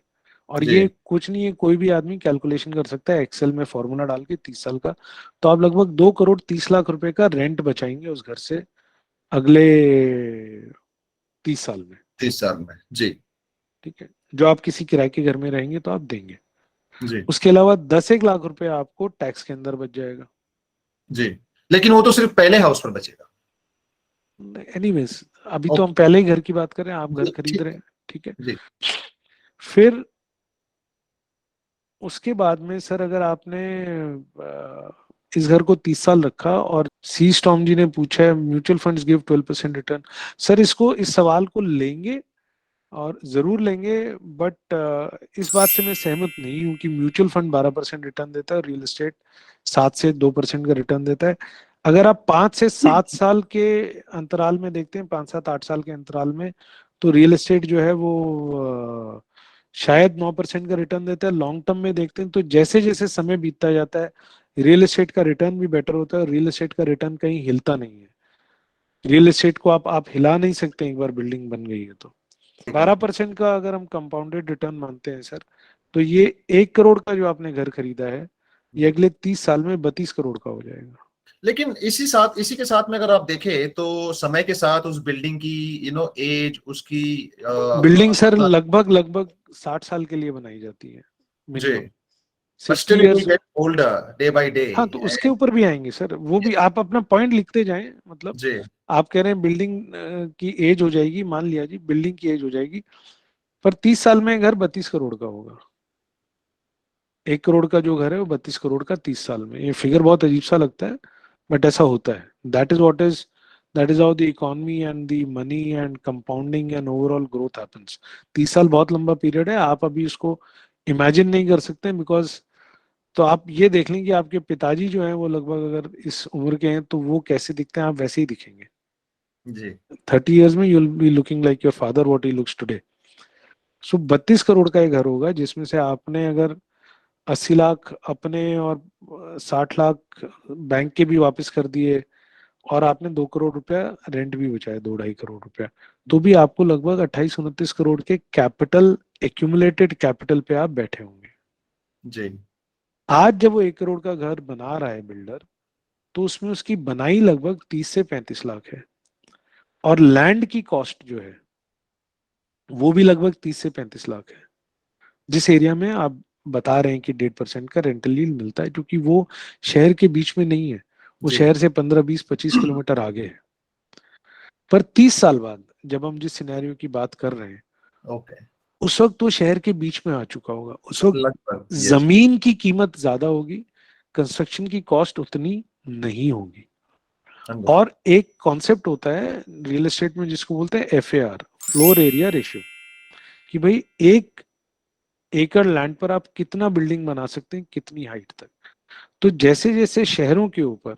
और जी ये कुछ नहीं है, कोई भी आदमी कैलकुलेशन कर सकता है एक्सेल में फॉर्मूला डाल के 30 साल का, तो आप लगभग 2 करोड़ 30 लाख रुपए का रेंट बचाएंगे उस घर से अगले 30 साल में। 30 साल में। जी ठीक है, जो आप किसी किराए के घर में रहेंगे तो आप देंगे। जी उसके अलावा 10 एक लाख रुपए आपको टैक्स के अंदर बच जाएगा। जी लेकिन वो तो सिर्फ पहले हाउस पर बचेगा। एनीवेज, अभी तो हम ओके। पहले ही घर की बात कर रहे हैं, आप घर जी खरीद ठीक रहे है। हैं, ठीक है। जी फिर उसके बाद में सर, अगर आपने इस घर को 30 साल रखा, और सी स्टॉम जी ने पूछा है mutual funds give 12% return, sir इसको, इस सवाल को लेंगे और जरूर लेंगे, बट इस बात से मैं सहमत नहीं हूँ कि म्यूचुअल फंड 12% रिटर्न देता है और रियल एस्टेट 7 से 2% का रिटर्न देता है। अगर आप 5 से 7 साल के अंतराल में देखते हैं, 5 7 8 साल के अंतराल में, तो रियल एस्टेट जो है वो शायद 9% का रिटर्न देता है। लॉन्ग टर्म में देखते हैं तो जैसे जैसे समय बीतता जाता है, रियल एस्टेट का रिटर्न भी बेटर होता है, और रियल एस्टेट का रिटर्न कहीं हिलता नहीं है। रियल एस्टेट को आप हिला नहीं सकते, एक बार बिल्डिंग बन गई है तो। 12% का अगर हम कंपाउंडेड रिटर्न मानते हैं सर, तो ये 1 करोड़ का जो आपने घर खरीदा है, ये अगले 30 साल में 32 करोड़ का हो जाएगा। लेकिन इसी के साथ में अगर आप देखें तो समय के साथ उस बिल्डिंग की एज उसकी बिल्डिंग सर लगभग लगभग 60 साल के लिए बनाई जाती है जी minimum, but 60 still it will years. Get older day by day. हाँ, तो उसके ऊपर भी आएंगे सर, वो भी आप अपना पॉइंट लिखते जाएं, मतलब जी आप कह रहे हैं बिल्डिंग की एज हो जाएगी, मान लिया जी बिल्डिंग की एज हो जाएगी, पर 30 साल में घर 32 करोड़ का होगा। 1 करोड़ का जो घर है वो 32 करोड़ का 30 साल में। ये फिगर बहुत अजीब सा लगता है, बट ऐसा होता है। That is how the economy and the money and compounding and overall growth happens. 30 साल बहुत लंबा पीरियड है, आप अभी उसको इमेजिन नहीं कर सकते, बिकॉज तो आप ये देख लें कि आपके पिताजी जो हैं वो लगभग अगर इस उम्र के हैं तो वो कैसे दिखते हैं, आप वैसे ही दिखेंगे। जी 30 ईयर्स में you will be looking like your father what he looks today. So 32 crore का एक घर होगा, जिसमें से आपने अगर 80 लाख अपने और 60 लाख बैंक के भी वापस कर दिए, और आपने 2 करोड़ रुपया रेंट भी बचाया, 2-2.5 करोड़ रुपया, तो भी आपको लगभग 28-29 करोड़ के कैपिटल, एक्यूमुलेटेड कैपिटल पे आप बैठे होंगे। जी आज जब वो 1 करोड़ का घर बना रहा है बिल्डर, तो उसमें उसकी बनाई लगभग 30 से 35 लाख है, और लैंड की कॉस्ट जो है वो भी लगभग 30 से 35 लाख है, जिस एरिया में आप बता रहे हैं कि 1.5% का रेंटल यील्ड मिलता है, क्योंकि वो शहर के बीच में नहीं है, वो जी शहर से 15-20-25 किलोमीटर आगे है। पर 30 साल बाद जब हम जिस सिनेरियो की बात कर रहे हैं, ओके, उस वक्त वो शहर के बीच में आ चुका होगा, उस वक्त लगभग यस। जमीन की कीमत ज्यादा होगी, कंस्ट्रक्शन की कॉस्ट उतनी नहीं होगी। अंडरस्टूड। और एक कॉन्सेप्ट होता है रियल एस्टेट में जिसको बोलते हैं FAR, फ्लोर एरिया रेशियो, कि भाई 1 एकड़ लैंड पर आप कितना बिल्डिंग बना सकते हैं, कितनी हाइट तक। तो जैसे जैसे शहरों के ऊपर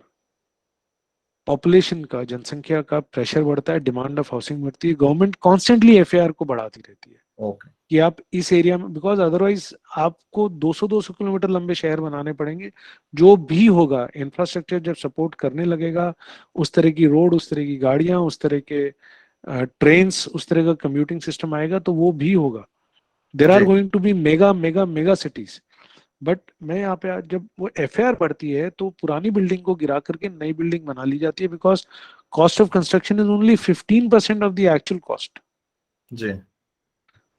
पॉपुलेशन का, जनसंख्या का प्रेशर बढ़ता है, डिमांड ऑफ हाउसिंग बढ़ती है, गवर्नमेंट कॉन्स्टेंटली FAR को बढ़ाती रहती है ओके कि आप इस एरिया में, बिकॉज अदरवाइज आपको 200-200 किलोमीटर लंबे शहर बनाने पड़ेंगे। जो भी होगा, इंफ्रास्ट्रक्चर जब सपोर्ट करने लगेगा, उस तरह की रोड, उस तरह की गाड़ियां, उस तरह के ट्रेन्स, उस तरह का कम्यूटिंग सिस्टम आएगा, तो वो भी होगा। देर आर जी going to be mega mega mega cities. But मैं यहाँ पे आज, जब वो FAR बढ़ती है तो पुरानी बिल्डिंग को गिरा करके नई बिल्डिंग बना ली जाती है, because cost of construction is only 15% of the actual cost. जी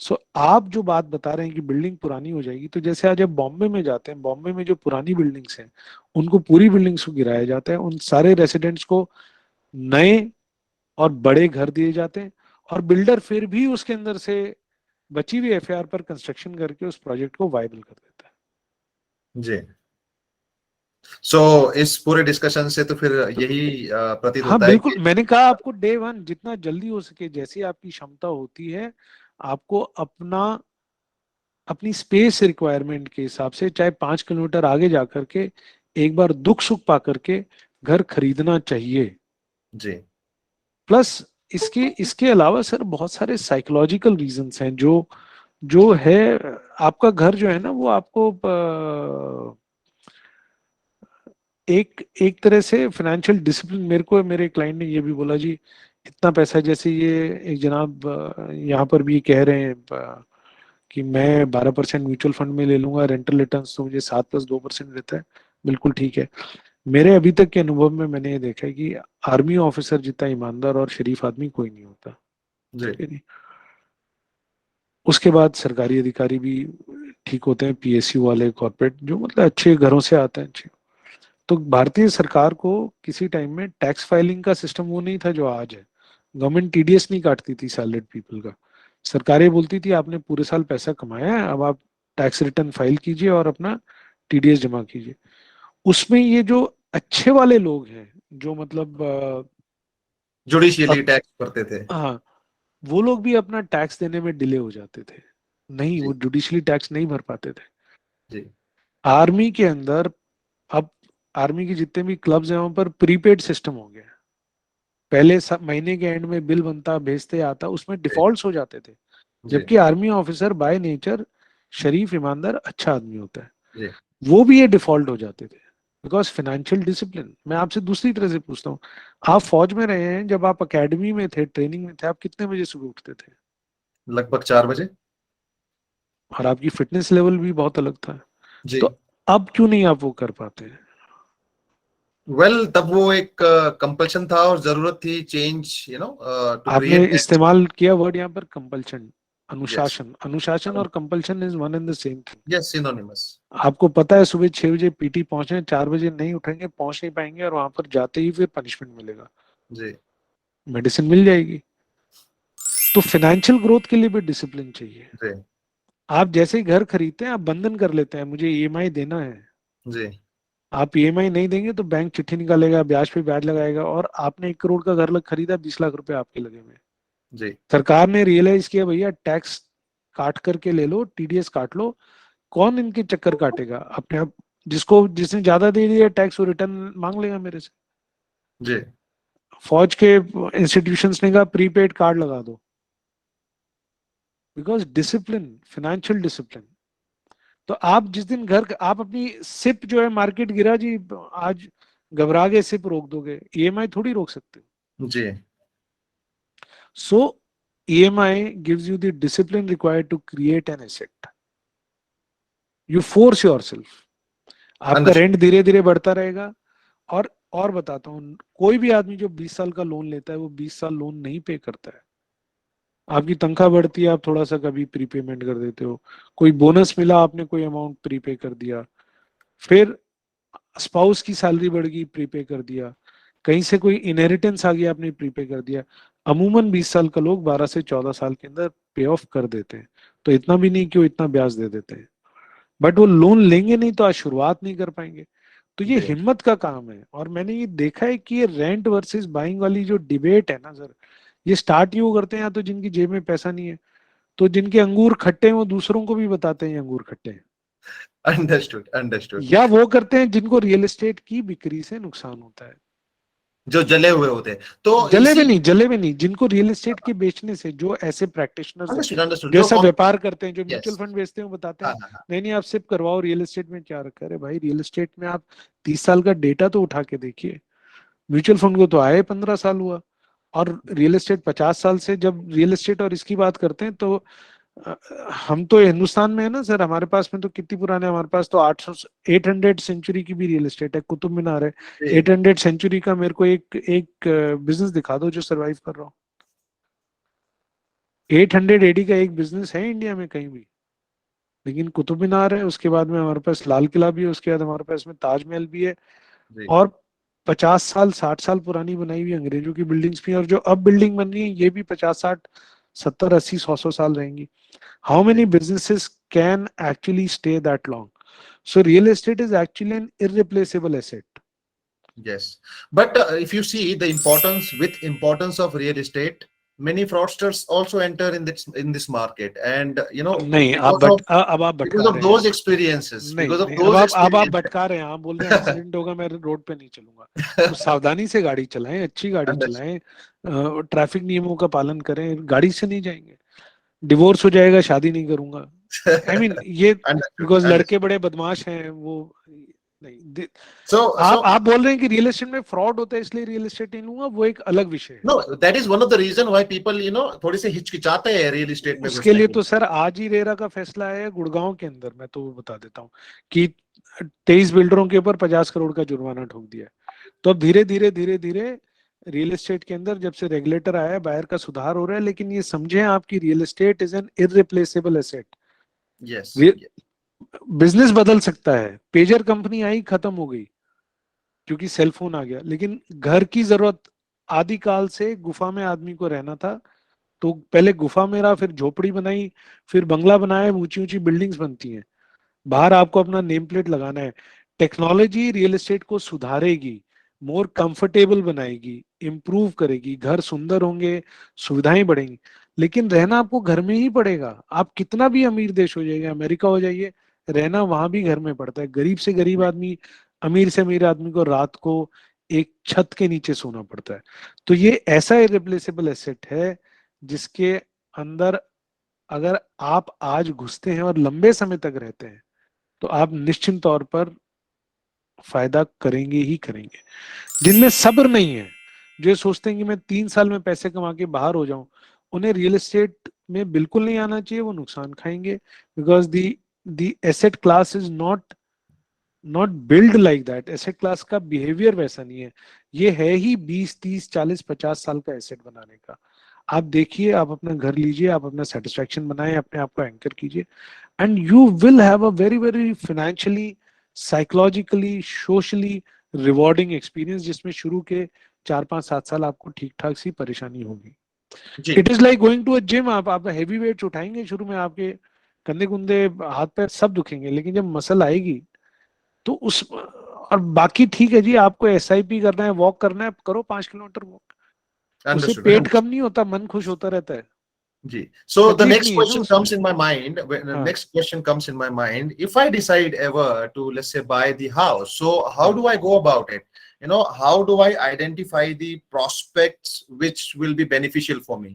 सो आप जो बात बता रहे हैं कि बिल्डिंग पुरानी हो जाएगी, तो जैसे आज आप बॉम्बे में जाते हैं, बॉम्बे में जो पुरानी बिल्डिंग्स हैं उनको, पूरी बिल्डिंग्स को गिराया जाता है, उन सारे रेसिडेंट्स को नए और बड़े घर दिए जाते हैं, और बिल्डर फिर भी उसके अंदर से बची हुई FAR पर कंस्ट्रक्शन करके उस प्रोजेक्ट को वायबल कर देता है। जी। सो इस पूरे डिस्कशन से तो फिर यही प्रतीत हाँ होता है बिल्कुल, कि मैंने कहा आपको डे वन जितना जल्दी हो सके, जैसी आपकी क्षमता होती है, आपको अपनी स्पेस रिक्वायरमेंट के हिसाब से, चाहे 5 किलोमीटर आगे जा करके एक बार दुख सुख पा करके घर खरीदना चाहिए। जी प्लस इसके इसके अलावा सर बहुत सारे साइकोलॉजिकल रीजंस हैं, जो जो है, आपका घर जो है ना, वो आपको एक एक तरह से फाइनेंशियल डिसिप्लिन, मेरे को मेरे क्लाइंट ने ये भी बोला जी, इतना पैसा, जैसे ये एक जनाब यहाँ पर भी कह रहे हैं कि मैं 12% म्यूचुअल फंड में ले लूंगा, रेंटल रिटर्न तो मुझे 7+2% देता है। बिल्कुल ठीक है। मेरे अभी तक के अनुभव में मैंने ये देखा है कि आर्मी ऑफिसर जितना ईमानदार और शरीफ आदमी कोई नहीं होता। जी ठीक है जी। उसके बाद सरकारी अधिकारी भी ठीक होते हैं, PSU वाले, कॉर्पोरेट, जो मतलब अच्छे घरों से आते हैं, अच्छे। तो भारतीय सरकार को किसी टाइम में टैक्स फाइलिंग का सिस्टम वो नहीं था जो आज है। गवर्नमेंट TDS नहीं काटती थी सैलरीड पीपल का। सरकारें बोलती थी आपने पूरे साल पैसा कमाया है, अब आप टैक्स रिटर्न फाइल कीजिए और अपना TDS जमा कीजिए। उसमें ये जो अच्छे वाले लोग हैं, जो मतलब जुडिशियली अब, टैक्स करते थे। हाँ, वो लोग भी अपना टैक्स देने में डिले हो जाते थे, नहीं, वो जी जुडिशली टैक्स नहीं भर पाते थे। जी आर्मी के अंदर अब, आर्मी के जितने भी क्लब्स हैं वहां पर प्रीपेड सिस्टम हो गया है। पहले सब महीने के एंड में बिल बनता, भेजते, आता, उसमें जी डिफॉल्ट्स हो जाते थे। जी जबकि आर्मी ऑफिसर बाय नेचर शरीफ, ईमानदार, अच्छा आदमी होता है, जी वो भी ये डिफॉल्ट हो जाते थे, बिकॉज फाइनेंशियल डिसिप्लिन। मैं आपसे दूसरी तरह से पूछता हूँ, आप फौज में रहे हैं, जब आप अकेडमी में थे, ट्रेनिंग में थे, आप कितने बजे सुबह उठते थे? लगभग 4 बजे। और आपकी फिटनेस लेवल भी बहुत अलग था। जी तो अब क्यों नहीं आप वो कर पाते? तब वो एक कंपल्शन था और जरूरत थी चेंज, टू आपने क्रिएट दैट। इस्तेमाल किया वर्ड यहाँ पर, कंपल्शन, यस अनुशासन। अनुशासन और compulsion is one and the same thing. Yes, synonymous. आपको पता है सुबह 6 बजे PT पहुंचे, 4 बजे नहीं उठेंगे, पहुंच नहीं पाएंगे, और वहां पर जाते ही फिर पनिशमेंट मिलेगा, जी मेडिसिन मिल जाएगी। तो फाइनेंशियल ग्रोथ के लिए भी डिसिप्लिन चाहिए। जी आप जैसे ही घर खरीदते हैं, आप बंधन कर लेते हैं, मुझे EMI देना है। जी आप EMI नहीं देंगे तो बैंक चिट्ठी निकालेगा, ब्याज पे ब्याज लगाएगा, और आपने 1 करोड़ का घर खरीदा, 20 लाख रुपए आपके लगे हुए हैं। जी सरकार ने रियलाइज किया भैया टैक्स काट करके ले लो, TDS काट लो, कौन इनके चक्कर काटेगा अपने आप। जिसने ज्यादा दे दिया टैक्स, वो रिटर्न मांग लेगा मेरे से। जी फौज के इंस्टीट्यूशंस ने कहा प्रीपेड कार्ड लगा दो, बिकॉज डिसिप्लिन, फाइनेंशियल डिसिप्लिन। तो आप जिस दिन घर, आप अपनी SIP जो है, मार्केट गिरा जी, आज घबरा के सिर्फ रोक दोगे, ईएमआई थोड़ी रोक सकते हो। जी, so EMI gives you the discipline required to create an asset. You force yourself, आपका अंडरस्टूड। रेंट धीरे धीरे बढ़ता रहेगा। और बताता हूँ, कोई भी आदमी जो 20 साल का लोन लेता है वो 20 साल लोन नहीं पे करता है। आपकी तनख्वाह बढ़ती है, आप थोड़ा सा कभी प्रीपेमेंट कर देते हो, कोई बोनस मिला, आपने कोई अमाउंट प्रीपे कर दिया, फिर स्पाउस की सैलरी बढ़ गई, प्रीपे कर दिया, कहीं से कोई इनहेरिटेंस आ गया, आपने प्रीपे कर दिया। अमूमन 20 साल का लोग 12 से 14 साल के अंदर पे ऑफ कर देते हैं। तो इतना भी नहीं कि वो इतना ब्याज दे देते हैं, बट वो लोन लेंगे नहीं तो आज शुरुआत नहीं कर पाएंगे। तो ये जी, हिम्मत का काम है। और मैंने ये देखा है कि ये रेंट वर्सेस बाइंग वाली जो डिबेट है ना सर, ये स्टार्ट यूं करते हैं, या तो जिनकी जेब में पैसा नहीं है, तो जिनके अंगूर खट्टे हैं वो दूसरों को भी बताते हैं ये अंगूर खट्टे हैं, अंडरस्टूड, अंडरस्टूड। या वो करते हैं जिनको रियल एस्टेट की बिक्री से नुकसान होता है। जो जले हुए होते हैं, तो जले इसी। में नहीं, जले में नहीं, जिनको रियल एस्टेट के बेचने से, जो ऐसे प्रैक्टिशनर्स हैं अंडरस्टूड, अंडरस्टूड, जो जो ऐसा व्यापार करते हैं, जो म्यूचुअल यस। फंड बेचते हैं, वो बताते हाँ, हैं हाँ, हाँ। नहीं नहीं आप सिर्फ करवाओ, रियल एस्टेट में क्या रखा है भाई, रियल एस्टेट में आप 30 साल का डेटा तो उठा के देखिए। म्यूचुअल फंड को तो आए 15 साल हुआ, और रियल एस्टेट 50 साल से, जब रियल एस्टेट और इसकी बात करते हैं तो अ, हम तो हिंदुस्तान में है ना सर, हमारे पास में तो कितनी पुराने, हमारे पास तो 800 सेंचुरी की भी रियल एस्टेट है, कुतुब मीनार है। जी, 800 सेंचुरी का मेरे को एक एक बिजनेस दिखा दो जो सरवाइव कर रहा हो। 800 AD का एक बिजनेस है इंडिया में कहीं भी? लेकिन कुतुब मीनार है, उसके बाद में हमारे पास लाल किला भी है, उसके बाद हमारे पास में ताजमहल भी है, जी, और 50 साल 60 साल पुरानी बनाई हुई अंग्रेजों की बिल्डिंग्स भी हैं, और जो अब बिल्डिंग बन रही है ये भी 50 60 70 80 100 100 साल रहेंगी। हाउ जी। Many businesses can actually stay that long? So real estate is actually an irreplaceable asset. Yes, but if you see the importance of real estate, many fraudsters also enter in this market, and नहीं, अब आप because भटका of रहे हैं। those experiences, नहीं because of नहीं, those अब आप experiences. भटका रहे हैं, आप बोल रहे हैं एक्सीडेंट होगा मैं रोड पे नहीं चलूंगा। तो सावधानी से गाड़ी चलाएं, अच्छी गाड़ी Understood. चलाएं, ट्रैफिक नियमों का पालन करें, गाड़ी से नहीं जाएंगे। डिवोर्स हो जाएगा, शादी नहीं करूंगा, आई मीन ये, Understood, बिकॉज लड़के understood. बड़े बदमाश हैं वो, नहीं। So आप बोल रहे हैं कि रियल एस्टेट में फ्रॉड होता है इसलिए रियल एस्टेट नहीं लूंगा, वो एक अलग विषय है। no, that is one of the reason why people थोड़ी से हिचकिचाते हैं रियल एस्टेट में उसके घुसने लिए के तो लिए। सर आज ही रेरा का फैसला आया है गुड़गांव के अंदर, मैं तो वो बता देता हूँ कि 23 बिल्डरों के ऊपर 50 करोड़ का जुर्माना ठोक दिया है। तो अब धीरे धीरे रियल एस्टेट के अंदर जब से रेगुलेटर आया है, बायर का सुधार हो रहा है। लेकिन ये समझें आपकी real estate is an irreplaceable asset. Yes, yes. Business बदल सकता है, पेजर कंपनी आई खत्म हो गई क्योंकि सेलफोन आ गया, लेकिन घर की जरूरत, आदिकाल से गुफा में आदमी को रहना था, तो पहले गुफा में रहा, फिर झोपड़ी बनाई, फिर बंगला बनाया, ऊंची ऊंची बिल्डिंग्स बनती हैं, बाहर आपको अपना नेम प्लेट लगाना है। टेक्नोलॉजी रियल एस्टेट को सुधारेगी, मोर कंफर्टेबल बनाएगी, इंप्रूव करेगी, घर सुंदर होंगे, सुविधाएं बढ़ेंगी, लेकिन रहना आपको घर में ही पड़ेगा। आप कितना भी अमीर देश हो जाइए, अमेरिका हो जाइए, रहना वहां भी घर में पड़ता है। गरीब से गरीब आदमी, अमीर से अमीर आदमी को रात को एक छत के नीचे सोना पड़ता है। तो ये ऐसा इरिप्लेसेबल एसेट है जिसके अंदर अगर आप आज घुसते हैं और लंबे समय तक रहते हैं तो आप निश्चित तौर पर फायदा करेंगे ही करेंगे। जिनमें सब्र नहीं है, जो ये सोचते हैं कि मैं 3 साल में पैसे कमा के बाहर हो जाऊं, उन्हें रियल एस्टेट में बिल्कुल नहीं आना चाहिए, वो नुकसान खाएंगे। Because the asset class is not build like that. Asset class का बिहेवियर वैसा नहीं है। ये है ही 20 30 40 50 साल का एसेट बनाने का। आप देखिए, आप अपना घर लीजिए, आप अपना सेटिस्फेक्शन बनाएं, अपने आप को एंकर कीजिए, and you will have a very financially, psychologically, socially rewarding experience, जिसमें शुरू के 4 5 7 साल आपको ठीक ठाक सी परेशानी होगी। जी, it is like going to a gym. आप हैवी वेट्स उठाएंगे, शुरू में आपके कंधे कुंधे हाथ पैर सब दुखेंगे, लेकिन जब मसल आएगी तो उस, और बाकी ठीक है जी, आपको एसआईपी करना है, वॉक करना है, करो 5 किलोमीटर वॉक, उससे understood, पेट understood. कम नहीं होता, मन खुश होता रहता है, जी. So the तकलीफ next नहीं है ना question उसमें। comes in my mind. The हाँ next question comes in my mind. If I decide ever to, let's say, buy the house, so how हाँ। do I go about it? How do I identify the prospects which will be beneficial for me?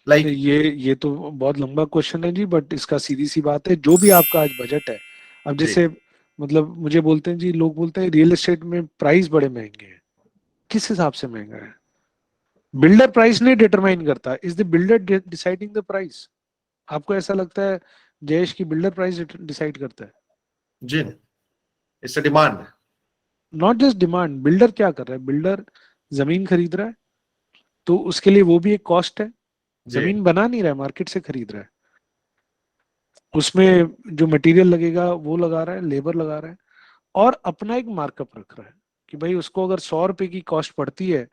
Like, ये तो बहुत लंबा question है जी, but इसका सीधी सी बात है, जो भी आपका आज बजट है, अब जी, जैसे मतलब मुझे बोलते हैं जी, लोग बोलते हैं रियल एस्टेट में प्राइस बड़े महंगे हैं। किस हिसाब से महंगा है? बिल्डर प्राइस नहीं डिटरमाइन करता, is the builder deciding the price? आपको ऐसा लगता है जयेश की बिल्डर प्राइस डिसाइड करता है? जी, it's a demand. Not just demand, builder क्या कर रहा है? बिल्डर जमीन खरीद रहा है, तो उसके लिए वो भी एक कॉस्ट है। जी जमीन बना नहीं रहा है, मार्केट से खरीद रहा है। उसमें जो मटेरियल लगेगा वो लगा रहा है, लेबर लगा रहा है, और अपना एक मार्कअप रख रहा है कि भाई उसको अगर 100 रुपए की कॉस्ट पड़ती है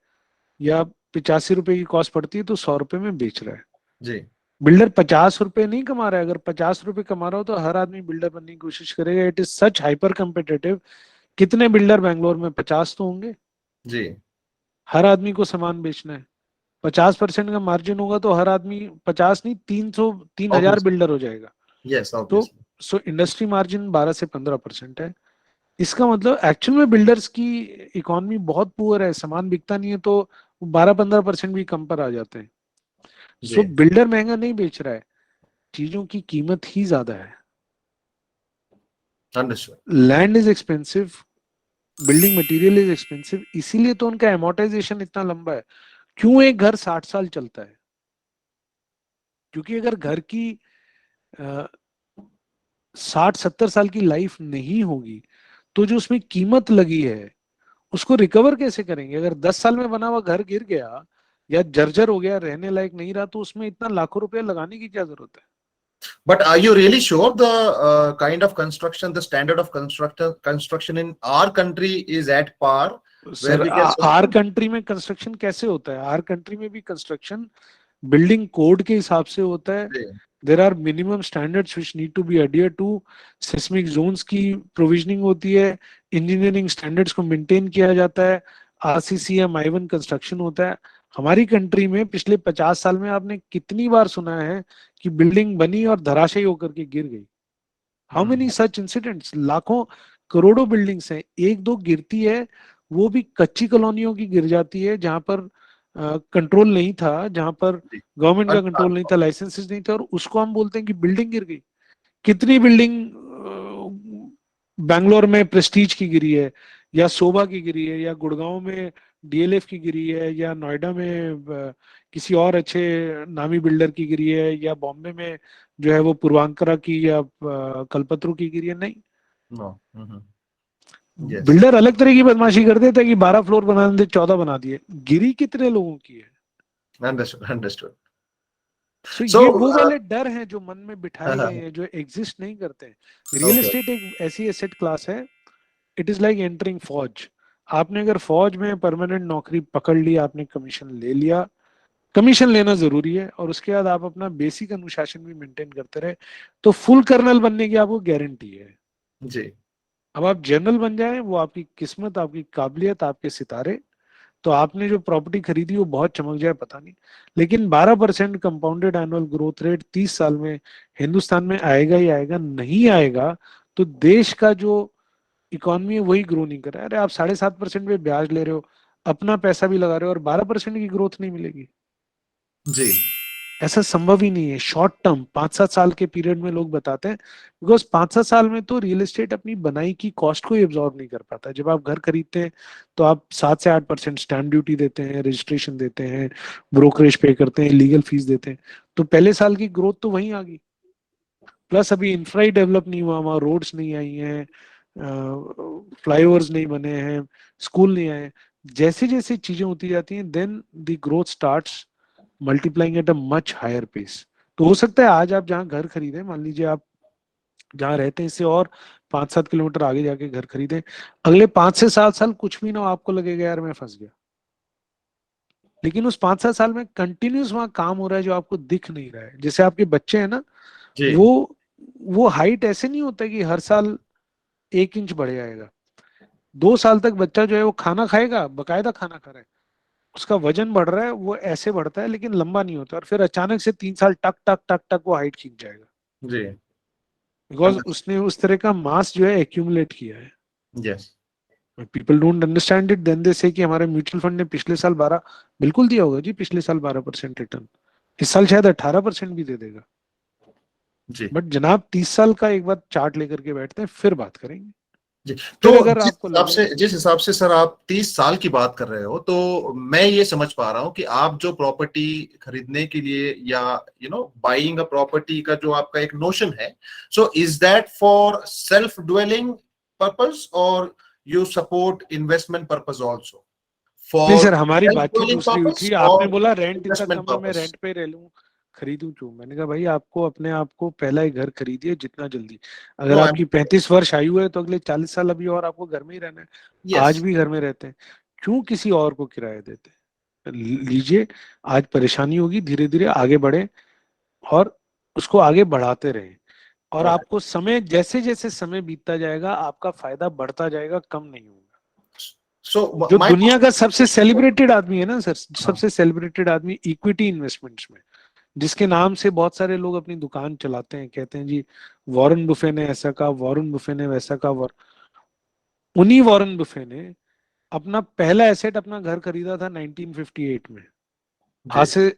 या 85 रुपए की कॉस्ट पड़ती है, तो 100 रुपए में बेच रहा है। जी बिल्डर 50 रुपए नहीं कमा रहा है। अगर 50 रुपए कमा रहा हो तो हर आदमी बिल्डर बनने की कोशिश करेगा। It is such hyper competitive. कितने बिल्डर बैंगलोर में? 50 तो होंगे। जी। हर आदमी को सामान बेचना है। 50% का मार्जिन होगा तो हर आदमी, 50 नहीं, 300, 3,000 ऑब्वियसली। बिल्डर हो जाएगा। यस, तो ऑब्वियसली। सो इंडस्ट्री मार्जिन 12 से 15% है। इसका मतलब एक्चुअल में बिल्डर्स की इकोनॉमी बहुत पुअर है, सामान बिकता नहीं है, तो 12-15% भी कम पर आ जाते हैं। जी, सो बिल्डर महंगा नहीं बेच रहा है, चीजों की कीमत ही ज्यादा है। Understood. Land is expensive, building material is expensive, इसीलिए तो उनका एमोर्टाइजेशन इतना लंबा है। क्यों एक घर 60 साल चलता है? क्योंकि अगर घर की 60-70 साल की लाइफ नहीं होगी, तो जो उसमें कीमत लगी है उसको रिकवर कैसे करेंगे? अगर 10 साल में बना हुआ घर गिर गया या जर्जर हो गया, रहने लायक नहीं रहा, तो उसमें इतना लाखों रुपया लगाने की क्या जरूरत But are you really sure the kind of construction, the standard of construction in our country is at par है? where sir, we can are sustain? Country में कंस्ट्रक्शन कैसे होता है? आर कंट्री में भी कंस्ट्रक्शन बिल्डिंग कोड के हिसाब से होता है। जी, there are minimum standards which need to be adhere to. Seismic zones की प्रोविजनिंग होती है, इंजीनियरिंग स्टैंडर्ड्स को मेंटेन किया जाता है, आरसीसीएम आई 1 कंस्ट्रक्शन होता है। हमारी कंट्री में पिछले 50 साल में आपने कितनी बार सुना है कि बिल्डिंग बनी और धराशायी होकर के गिर गई? How many hmm, such incidents? लाखों, करोड़ों बिल्डिंग्स हैं, एक दो गिरती है, वो भी कच्ची कॉलोनियों की गिर जाती है, जहां पर कंट्रोल नहीं था, जहां पर जी। गवर्नमेंट का कंट्रोल नहीं Unplanned. था, लाइसेंसेस नहीं थे, और उसको हम बोलते हैं कि बिल्डिंग गिर गई। कितनी बिल्डिंग बैंगलोर में प्रेस्टीज की गिरी है, या शोभा की गिरी है, या गुड़गांव में डीएलएफ की गिरी है, या नोएडा में किसी और अच्छे नामी बिल्डर की गिरी है, या बॉम्बे में जो है वो पूर्वांकरा की या कल्पतरु की गिरी है? नहीं। No. Yes. बिल्डर अलग तरह की बदमाशी कर देता है कि 12 फ्लोर बना दे, 14 बना दिए। गिरी कितने लोगों की है? Understood. Understood. सो ये So, वो वाले डर हैं जो मन में बिठाए गए okay, हैं, जो एग्जिस्ट नहीं करते हैं। Real okay. एस्टेट एक ऐसी एसेट क्लास है, इट इज लाइक एंटरिंग फौज। आपने अगर फौज में परमानेंट नौकरी पकड़ ली, आपने कमीशन ले लिया। कमीशन लेना जरूरी है, और उसके बाद आप अपना बेसिक अनुशासन भी मेंटेन करते रहे, तो फुल कर्नल बनने की आपको गारंटी है। जी, अब आप जनरल बन जाए, वो आपकी किस्मत, आपकी काबिलियत, आपके सितारे। तो आपने जो प्रॉपर्टी खरीदी वो बहुत चमक जाए पता नहीं, लेकिन 12% कंपाउंडेड एनुअल ग्रोथ रेट 30 साल में हिंदुस्तान में आएगा ही आएगा। नहीं आएगा तो देश का जो इकोनॉमी है वही ग्रो नहीं कर रहा है। अरे आप 7.5% पे ब्याज ले रहे हो, अपना पैसा भी लगा रहे हो, और 12% की ग्रोथ नहीं मिलेगी? जी, ऐसा संभव ही नहीं है। शॉर्ट टर्म 5-7 साल के पीरियड में लोग बताते हैं, बिकॉज 5-7 साल में तो रियल एस्टेट अपनी बनाई की कॉस्ट को ही एब्जॉर्ब नहीं कर पाता। जब आप घर खरीदते हैं तो आप 7 से 8% स्टैंप ड्यूटी देते हैं, रजिस्ट्रेशन देते हैं, ब्रोकरेज पे करते हैं, लीगल फीस देते हैं, तो पहले साल की ग्रोथ तो वहीं आ गई। प्लस अभी इंफ्रा ही डेवलप नहीं हुआ, वहाँ रोड्स नहीं आई हैं, फ्लाईओवर्स नहीं बने हैं, स्कूल नहीं आए। जैसे जैसे चीजें होती जाती हैं, then the growth starts multiplying at a much higher pace. तो हो सकता है आज आप जहाँ घर खरीदें, मान लीजिए आप जहाँ रहते हैं इससे और 5-7 किलोमीटर आगे जाके घर खरीदें, अगले 5 से 7 साल कुछ भी ना हो, आपको लगेगा यार मैं फंस गया। लेकिन उस 5-7 साल में कंटिन्यूस वहां काम हो रहा है जो आपको दिख नहीं रहा है। जैसे आपके बच्चे हैं ना, जी, वो वो हाइट ऐसे नहीं होता कि हर साल 1 इंच बढ़ जाएगा। 2 साल तक बच्चा जो है वो खाना खाएगा, बकायदा खाना खा रहा है, उसका वजन बढ़ रहा है, वो ऐसे बढ़ता है लेकिन लंबा नहीं होता, और फिर अचानक से 3 साल टक टक टक टक वो हाइट खींच जाएगा, जी। बिकॉज उसने उस तरह का मास जो है एक्यूमुलेट किया है। Yes. People don't understand it, then they say कि हमारे म्यूचुअल फंड ने पिछले साल 12, बिल्कुल दिया होगा जी, पिछले साल 12% रिटर्न, इस साल शायद 18% भी दे देगा। जी, बट जनाब 30 साल का एक बार चार्ट लेकर के बैठते हैं, फिर बात करेंगे। जी। फिर तो अगर आपको लगे, जिस हिसाब से सर आप 30 साल की बात कर रहे हो, तो मैं ये समझ पा रहा हूँ कि आप जो प्रॉपर्टी खरीदने के लिए या बाइंग अ प्रॉपर्टी का जो आपका एक नोशन है, so is that for self dwelling purpose और you support investment purpose also? नहीं फॉर सर, हमारी सेल्फ बातचीत ड्वेलिंग दूसरी हुई पर्पस थी। आपने और बोला रेंट इतना इन्वेस्टमेंट कम है, मैं पर्पस? रेंट पे रह लूं, खरीदूं क्यों? मैंने कहा भाई आपको अपने आप को पहला ही घर खरीदिए जितना जल्दी। अगर नो, आई आपकी 35 वर्ष आयु है तो अगले 40 साल अभी और आपको घर में ही रहना है। यस। आज भी घर में रहते हैं, क्यों किसी और को किराया देते हैं? लीजिए, आज परेशानी होगी, धीरे धीरे आगे बढ़े और उसको आगे बढ़ाते रहें। और आपको समय, जैसे जैसे समय बीतता जाएगा आपका फायदा बढ़ता जाएगा, कम नहीं होगा। सो जो माय दुनिया का सबसे सेलिब्रेटेड आदमी है ना सर, हाँ, सबसे सेलिब्रेटेड आदमी इक्विटी इन्वेस्टमेंट्स में, जिसके नाम से बहुत सारे लोग अपनी दुकान चलाते हैं, कहते हैं जी वॉरेन बुफे ने ऐसा कहा, वॉरेन बुफे ने वैसा कहा। उन्हीं वॉरेन बुफे ने अपना पहला एसेट, अपना घर खरीदा था 1958 में, जी आज से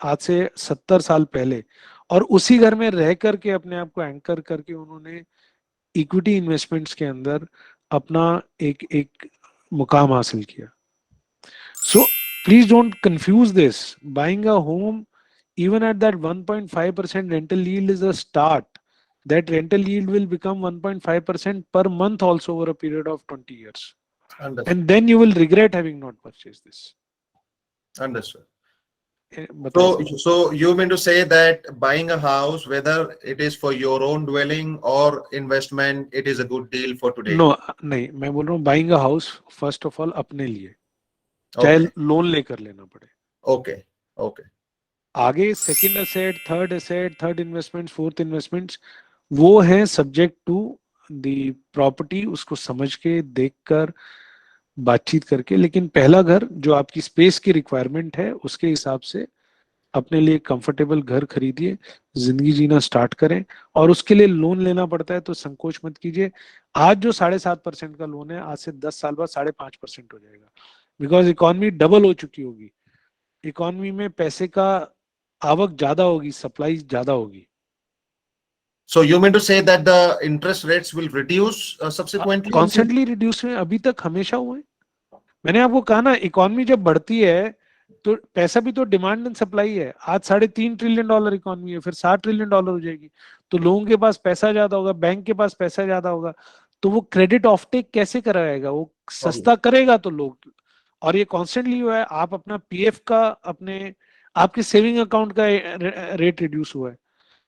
आज से 70 साल पहले। और उसी घर में रह करके अपने आप को एंकर करके उन्होंने इक्विटी इन्वेस्टमेंट्स के अंदर अपना एक एक मुकाम हासिल किया। So please don't confuse this. Buying a home, even at that 1.5% rental yield, is a start. That rental yield will become 1.5% per month also over a period of 20 years. Understood. And then you will regret having not purchased this. Understood. बताएं So, sir. so you mean to say that buying a house, whether it is for your own dwelling or investment, it is a good deal for today? No, नहीं, मैं बोल रहा हूँ buying a house first of all अपने लिए, चाहे Okay, loan लेकर लेना पड़े। okay, okay. आगे second asset, third investment, fourth investments, वो है सब्जेक्ट टू द प्रॉपर्टी, उसको समझ के देखकर बातचीत करके। लेकिन पहला घर जो आपकी स्पेस की रिक्वायरमेंट है उसके हिसाब से अपने लिए कंफर्टेबल घर खरीदिए, जिंदगी जीना स्टार्ट करें। और उसके लिए लोन लेना पड़ता है तो संकोच मत कीजिए। आज जो 7.5% का लोन है, आज से 10 साल बाद 5.5% हो जाएगा, बिकॉज इकोनॉमी डबल हो चुकी होगी। इकोनॉमी में पैसे का आवक ज्यादा होगी, सप्लाई ज्यादा होगी। So you mean to say that the interest rates will reduce subsequently in future? Constantly reduce हुए, अभी तक हमेशा हुए। मैंने आपको कहा ना, इकोनॉमी जब बढ़ती है तो पैसा भी तो डिमांड एंड सप्लाई है। आज $3.5 ट्रिलियन इकोनॉमी है, फिर $7 ट्रिलियन हो जाएगी। तो लोगों के पास पैसा ज्यादा होगा, बैंक के पास पैसा ज्यादा होगा, तो वो क्रेडिट ऑफटेक कैसे कराएगा? वो Obvious. सस्ता करेगा तो लोग। और ये कॉन्स्टेंटली हुआ है। आप अपना पीएफ का, अपने आपके सेविंग अकाउंट का रेट रिड्यूस हुआ है।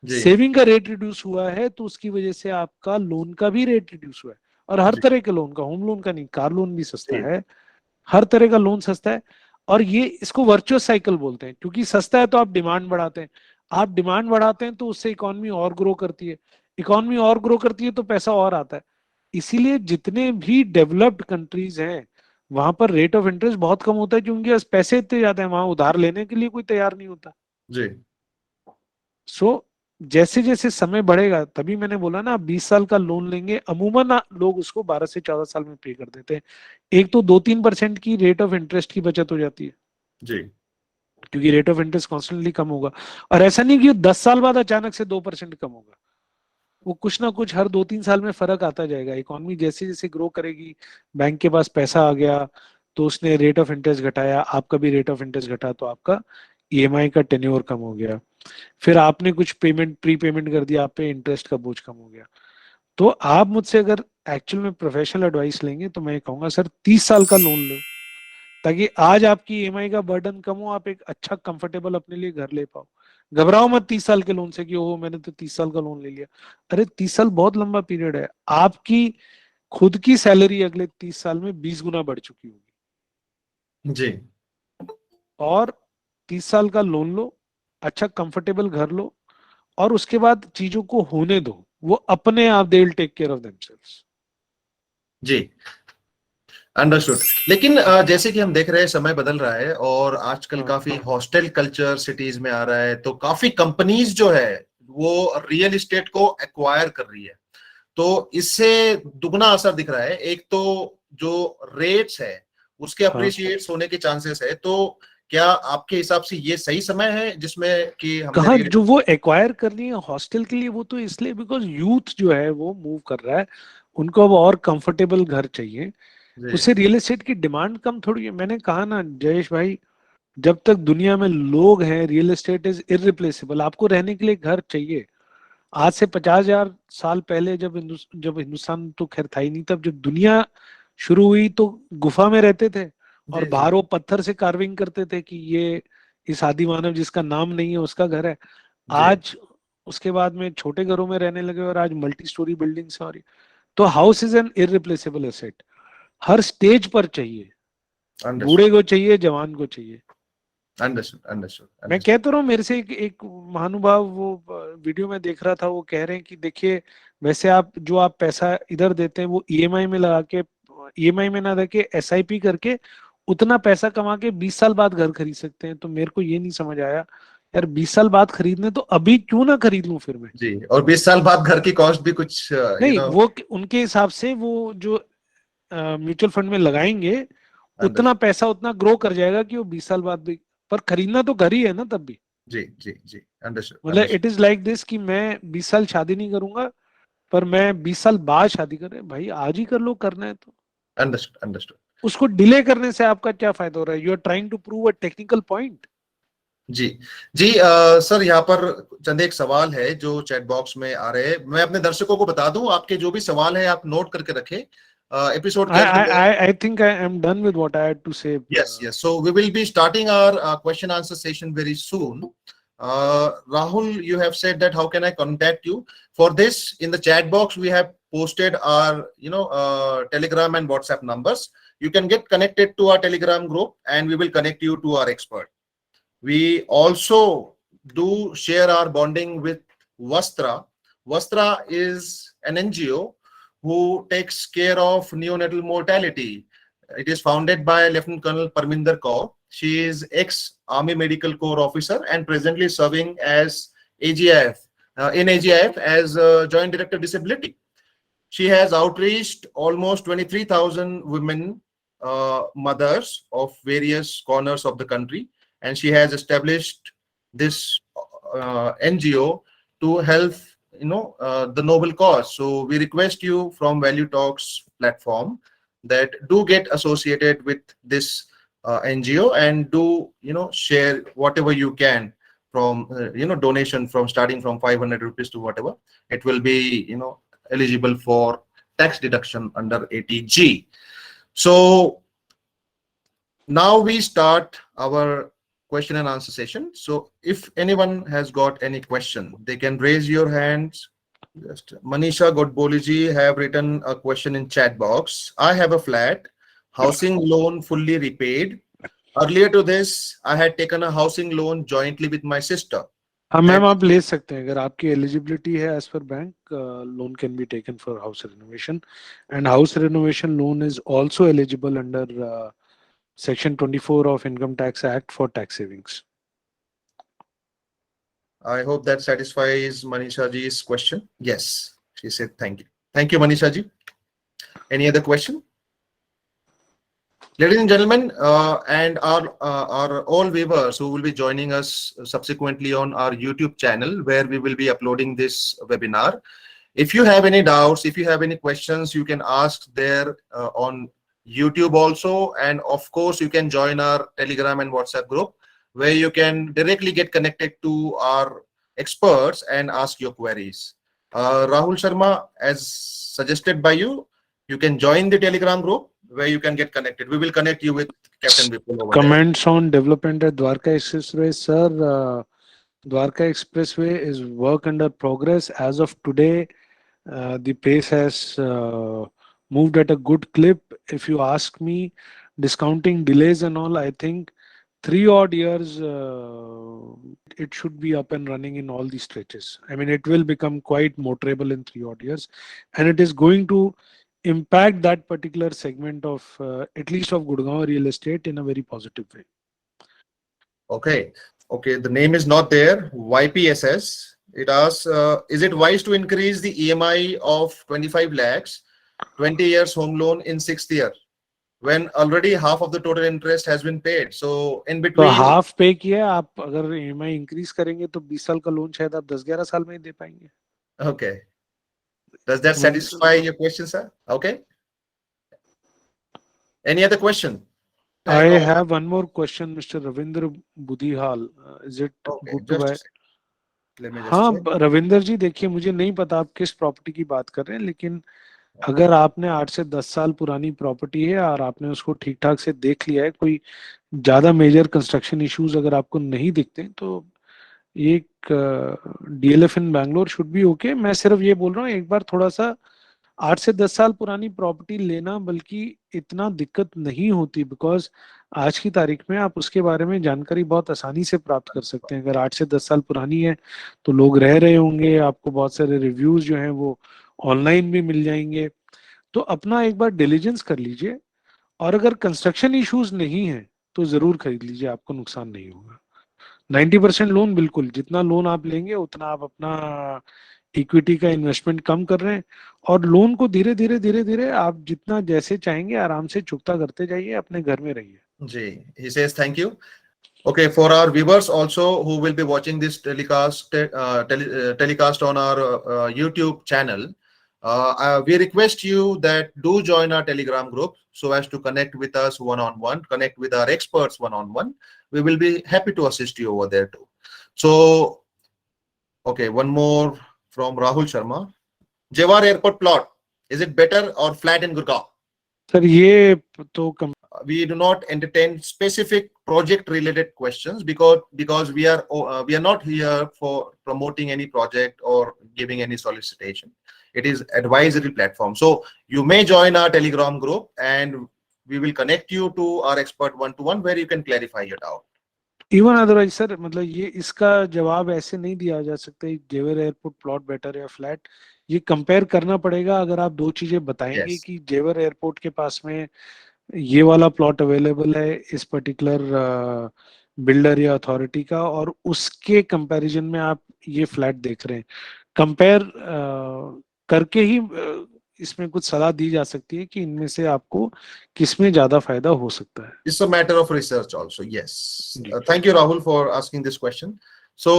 जी, सेविंग का रेट रिड्यूस हुआ है तो उसकी वजह से आपका लोन का भी रेट रिड्यूस हुआ है। और हर जी, तरह के लोन का, होम लोन का नहीं, कार लोन भी सस्ता जी, है, हर तरह का लोन सस्ता है। और ये, इसको वर्चुअस साइकिल बोलते हैं, क्योंकि सस्ता है तो आप डिमांड बढ़ाते हैं, आप डिमांड बढ़ाते हैं तो उससे इकोनॉमी और ग्रो करती है, इकोनॉमी और ग्रो करती है तो पैसा और आता है। इसीलिए जितने भी डेवलप्ड कंट्रीज हैं वहां पर रेट ऑफ इंटरेस्ट बहुत कम होता है, क्योंकि उनके पास पैसे इतने ज्यादा है, वहां उधार लेने के लिए कोई तैयार नहीं होता। जी, सो जैसे जैसे समय बढ़ेगा, तभी मैंने बोला ना, 20 साल का लोन लेंगे, अमूमन लोग उसको 12 से 14 साल में पे कर देते हैं। एक तो 2-3% की रेट ऑफ इंटरेस्ट की बचत हो जाती है, जी, क्योंकि रेट ऑफ इंटरेस्ट कॉन्स्टेंटली कम होगा। और ऐसा नहीं कि 10 साल बाद अचानक से 2% कम होगा, वो कुछ ना कुछ हर 2-3 साल में फर्क आता जाएगा। इकोनॉमी जैसे जैसे ग्रो करेगी, बैंक के पास पैसा आ गया तो उसने रेट ऑफ इंटरेस्ट घटाया, आपका भी रेट ऑफ इंटरेस्ट घटा तो आपका ईएमआई का टेन्योर कम हो गया, फिर आपने कुछ पेमेंट, प्री पेमेंट कर दिया, आप पे इंटरेस्ट का बोझ कम हो गया। तो आप मुझसे अगर एक्चुअल में प्रोफेशनल एडवाइस लेंगे तो मैं कहूंगा सर 30 साल का लोन लो, ताकि आज आपकी ईएमआई का बर्डन कम हो, आप एक अच्छा कंफर्टेबल अपने लिए घर ले पाओ। घबराओ मत 30 साल के लोन से कि ओह मैंने तो 30 साल का लोन ले लिया। अरे 30 साल बहुत लंबा पीरियड है। आपकी खुद की सैलरी अगले 30 साल में 20 गुना बढ़ चुकी होगी। जी, और 30 साल का लोन लो, अच्छा कंफर्टेबल घर लो, और उसके बाद चीजों को होने दो, वो अपने आप they will take care of themselves. जी। अंडरस्टूड। लेकिन जैसे कि हम देख रहे हैं समय बदल रहा है और आजकल हाँ, काफी हॉस्टल कल्चर सिटीज में आ रहा है, तो काफी कंपनीज जो है वो रियल एस्टेट को एक्वायर कर रही है। तो इससे दुगना असर दिख रहा है। एक तो जो रेट्स है उसके हाँ। अप्रिशिएट्स होने के चांसेस है। तो क्या आपके हिसाब से ये सही समय है जिसमें कि हमने कहाँ, रियल? जो वो एक्वायर कर रही है हॉस्टल के लिए, वो तो इसलिए बिकॉज यूथ जो है वो मूव कर रहा है। उनको अब और कंफर्टेबल घर चाहिए, जी उससे रियल एस्टेट की डिमांड कम थोड़ी है। मैंने कहा ना जयेश भाई, जब तक दुनिया में लोग हैं रियल एस्टेट इज इररिप्लेसेबल। आपको रहने के लिए घर चाहिए। आज से 50,000 साल पहले जब हिंदुस्तान तो खैर था ही नहीं, तब जब दुनिया शुरू हुई तो गुफा में रहते थे और जी जी बाहर वो पत्थर से कार्विंग करते थे कि ये इस आदि मानव जिसका नाम नहीं है उसका घर है। जी। आज उसके बाद में छोटे घरों में रहने लगे और आज मल्टी स्टोरी बिल्डिंग्स हैं। और तो house is an irreplaceable asset, her stage पर चाहिए। अंडरस्टूड बूढ़े को चाहिए, जवान को चाहिए। अंडरस्टूड अंडरस्टूड मैं अंडरस्टूड। कहता रहा हूँ, मेरे से एक महानुभाव वो वीडियो में देख रहा था, वो कह रहे हैं कि देखिए, वैसे आप पैसा इधर देते हैं वो ईएमआई में लगा के, ईएमआई में ना देके एसआईपी करके उतना पैसा कमा के 20 साल बाद घर खरीद सकते हैं। तो मेरे को ये नहीं समझ आया यार, 20 साल बाद खरीदने तो अभी क्यों ना खरीद लूं फिर मैं। जी, और 20 साल बाद घर की कॉस्ट भी कुछ नहीं, वो उनके हिसाब से वो जो म्यूचुअल फंड में लगाएंगे उतना अंडरस्टूड। पैसा उतना ग्रो कर जाएगा कि वो 20 साल बाद भी, पर खरीदना तो घर ही है ना तब भी। जी जी जी, अंडरस्टूड मतलब understood it is like this कि मैं 20 साल शादी नहीं करूंगा, पर मैं 20 साल बाद शादी कर रहे हैं। भाई आज ही कर लो, करना है तो। Understood understood. उसको डिले करने से आपका क्या फायदा हो रहा है? You are trying to prove a technical point. जी जी। सर, यहाँ पर चंद एक सवाल है जो चैट बॉक्स में आ रहे हैं। मैं अपने दर्शकों को बता दूं, आपके जो भी सवाल है आप नोट करके रखें। एपिसोड के आई अंत आई में। I I think I am done with what I had to say. Yes, yes. So we will be starting our question answer session very soon. Rahul, you have said that how can I contact you? For this, in the chat box, we have posted our, Telegram and WhatsApp numbers. You can get connected to our Telegram group, and we will connect you to our expert. We also do share our bonding with Vastra. Vastra is an NGO who takes care of neonatal mortality. It is founded by Lieutenant Colonel Parminder Kaur. She is ex-Army Medical Corps officer and presently serving as AGIF, in AGIF as Joint Director Disability. She has outreached almost 23,000 women, mothers of various corners of the country, and she has established this NGO to help the noble cause. So we request you from Value Talks platform that do get associated with this NGO and do share whatever you can from donation from starting from 500 rupees to whatever. It will be eligible for tax deduction under 80G. So now we start our question and answer session. So if anyone has got any question, they can raise your hands. Just Manisha Godboliji have written a question in chat box. I have a flat, housing loan fully repaid. Earlier to this, I had taken a housing loan jointly with my sister. हाँ That ma'am, आप ले सकते हैं अगर आपकी eligibility है as per bank. Loan can be taken for house renovation, and house renovation loan is also eligible under section 24 of income tax act for tax savings. I hope that satisfies Manisha ji's question. Yes, she said thank you. Thank you, Manisha ji. Any other question? Ladies and gentlemen, and our all viewers who will be joining us subsequently on our YouTube channel, where we will be uploading this webinar. If you have any doubts, if you have any questions, you can ask there on YouTube also, and of course, you can join our Telegram and WhatsApp group, where you can directly get connected to our experts and ask your queries. Rahul Sharma, as suggested by you, you can join the Telegram group where you can get connected. We will connect you with Captain Vipul over there. Comments on development at Dwarka Expressway, sir. Dwarka Expressway is work under progress. As of today, the pace has moved at a good clip. If you ask me, discounting delays and all, I think 3 odd years it should be up and running in all these stretches. I mean, it will become quite motorable in 3 odd years, and it is going to impact that particular segment of at least of Gurgaon real estate in a very positive way. Okay. Okay. The name is not there. YPSS. It asks, is it wise to increase the EMI of 25 lakhs, 20 years home loan in 6th year, when already half of the total interest has been paid? So in तो between, half पे किया, आप अगर EMI increase करेंगे तो 20 साल का loan शायद आप 10-11 साल में ही दे पाएंगे। okay. Does that satisfy your question, sir? Okay. Any other question? I have one more question, Mr. Ravindra Budihal. Is it Okay, good to just a buy? second. Let me just हाँ check. Ravinder जी, देखिए मुझे नहीं पता आप किस property की बात कर रहे हैं, लेकिन अगर आपने 8 से 10 साल पुरानी प्रॉपर्टी है और आपने उसको ठीक ठाक से देख लिया है, कोई ज्यादा मेजर कंस्ट्रक्शन इश्यूज अगर आपको नहीं दिखते, तो एक DLF in Bangalore should be okay. मैं सिर्फ ये बोल रहा हूँ, एक बार थोड़ा सा 8 से 10 साल पुरानी प्रॉपर्टी लेना बल्कि इतना दिक्कत नहीं होती, बिकॉज आज की तारीख में आप उसके बारे में जानकारी बहुत आसानी से प्राप्त कर सकते हैं। अगर 8 से 10 साल पुरानी है तो लोग रह रहे होंगे, आपको बहुत सारे रिव्यूज जो हैं वो ऑनलाइन भी मिल जाएंगे। तो अपना एक बार डिलीजेंस कर लीजिए, और अगर कंस्ट्रक्शन इश्यूज नहीं है तो जरूर खरीद लीजिए, आपको नुकसान नहीं होगा। 90% लोन, बिल्कुल जितना लोन आप लेंगे उतना आप अपना इक्विटी का इन्वेस्टमेंट कम कर रहे हैं, और लोन को धीरे धीरे धीरे धीरे आप जितना जैसे चाहेंगे आराम से चुकता करते जाइए, अपने घर में रहिए। Ji, he says thank you. Okay, for our viewers also who will be watching this telecast on our YouTube channel, we request you that do join our Telegram group so as to connect with us one-on-one, connect with our experts one-on-one. We will be happy to assist you over there too. So, okay, one more from Rahul Sharma. Jewar Airport plot, is it better or flat in Gurgaon? Sir ये तो We do not entertain specific project related questions because we are not here for promoting any project or giving any solicitation. It is advisory platform. So you may join our Telegram group and we will connect you to our expert one-to-one where you can clarify your doubt. Even otherwise sir, मतलब ये इसका जवाब ऐसे नहीं दिया जा सकता जेवर एयरपोर्ट प्लॉट बेटर या फ्लैट। ये कंपेयर करना पड़ेगा। अगर आप दो चीजें बताएंगे Yes. कि जेवर एयरपोर्ट के पास में ये वाला प्लॉट अवेलेबल है इस पर्टिकुलर बिल्डर या अथॉरिटी का, और उसके कंपैरिजन में आप ये फ्लैट देख रहे हैं, कंपेयर करके ही इसमें कुछ सलाह दी जा सकती है कि इनमें से आपको किसमें ज्यादा फायदा हो सकता है। It's a matter of research also. Yes. Thank you, Rahul, for asking this question. So,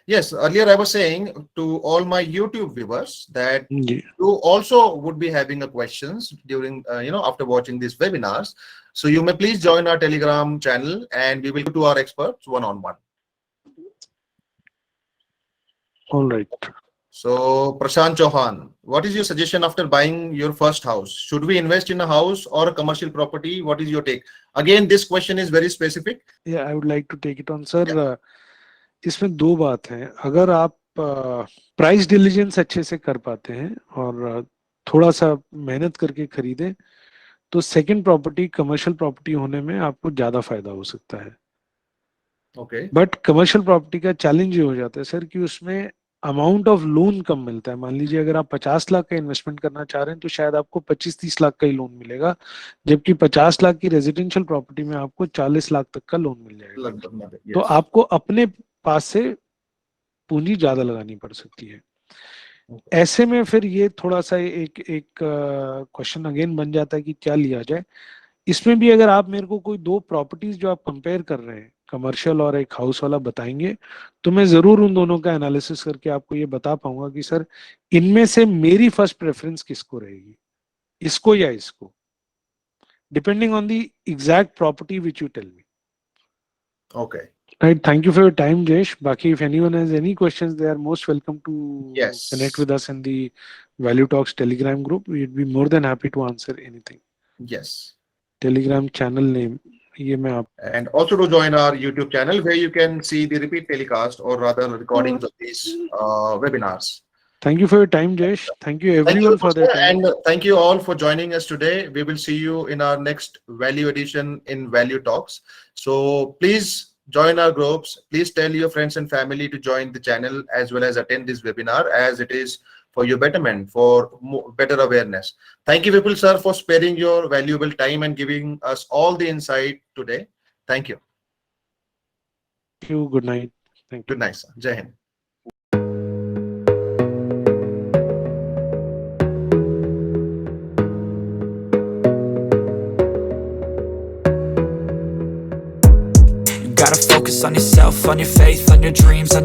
yes, earlier I was saying to all my YouTube viewers that you also would be having a questions during, after watching these webinars. So you may please join our Telegram channel and we will go to our experts one-on-one. All right. So Prashant Chauhan, what is your suggestion after buying your first house? Should we invest in a house or a commercial property? What is your take? Again, this question is very specific. Yeah, I would like to take it on, sir. इसमें दो बात है। अगर आप price diligence अच्छे से कर पाते हैं और थोड़ा सा मेहनत करके खरीदें, तो सेकंड प्रॉपर्टी कमर्शियल प्रॉपर्टी होने में आपको ज्यादा फायदा हो सकता है। Okay. बट कमर्शियल प्रॉपर्टी का चैलेंज ये हो जाता है सर कि उसमें अमाउंट ऑफ लोन कम मिलता है। मान लीजिए अगर आप 50 लाख का इन्वेस्टमेंट करना चाह रहे हैं तो शायद आपको 25-30 लाख का ही लोन मिलेगा, जबकि 50 लाख की रेजिडेंशियल प्रॉपर्टी में आपको 40 लाख तक का लोन मिल जाएगा। तो आपको अपने पास से पूंजी ज्यादा लगानी पड़ सकती है। ऐसे में फिर ये थोड़ा सा एक क्वेश्चन अगेन बन जाता है कि क्या लिया जाए। इसमें भी अगर आप मेरे को कोई दो प्रॉपर्टीज जो आप कंपेयर कर रहे हैं, कमर्शियल और एक हाउस वाला, बताएंगे तो मैं जरूर उन दोनों का एनालिसिस करके आपको ये बता पाऊंगा कि सर इनमें से मेरी फर्स्ट प्रेफरेंस किसको रहेगी, इसको या इसको, depending on the exact property which you tell me. Okay. Right. Thank you for your time, Jayesh. Baki, if anyone has any questions, they are most welcome to connect with us in the Value Talks Telegram group. We'd be more than happy to answer anything. Yes. Telegram channel name. And also to join our YouTube channel where you can see the repeat telecast or rather recordings of these webinars. Thank you for your time, Jayesh. Thank you everyone for their time. And thank you all for joining us today. We will see you in our next value edition in Value Talks. So please join our groups. Please tell your friends and family to join the channel as well as attend this webinar, as it is for your betterment, for better awareness. Thank you, Vipul sir, for sparing your valuable time and giving us all the insight today. Thank you. Thank you. Good night. Thank you. Good night, sir. Jai Hind. Gotta focus on yourself, on your faith, on your dreams, on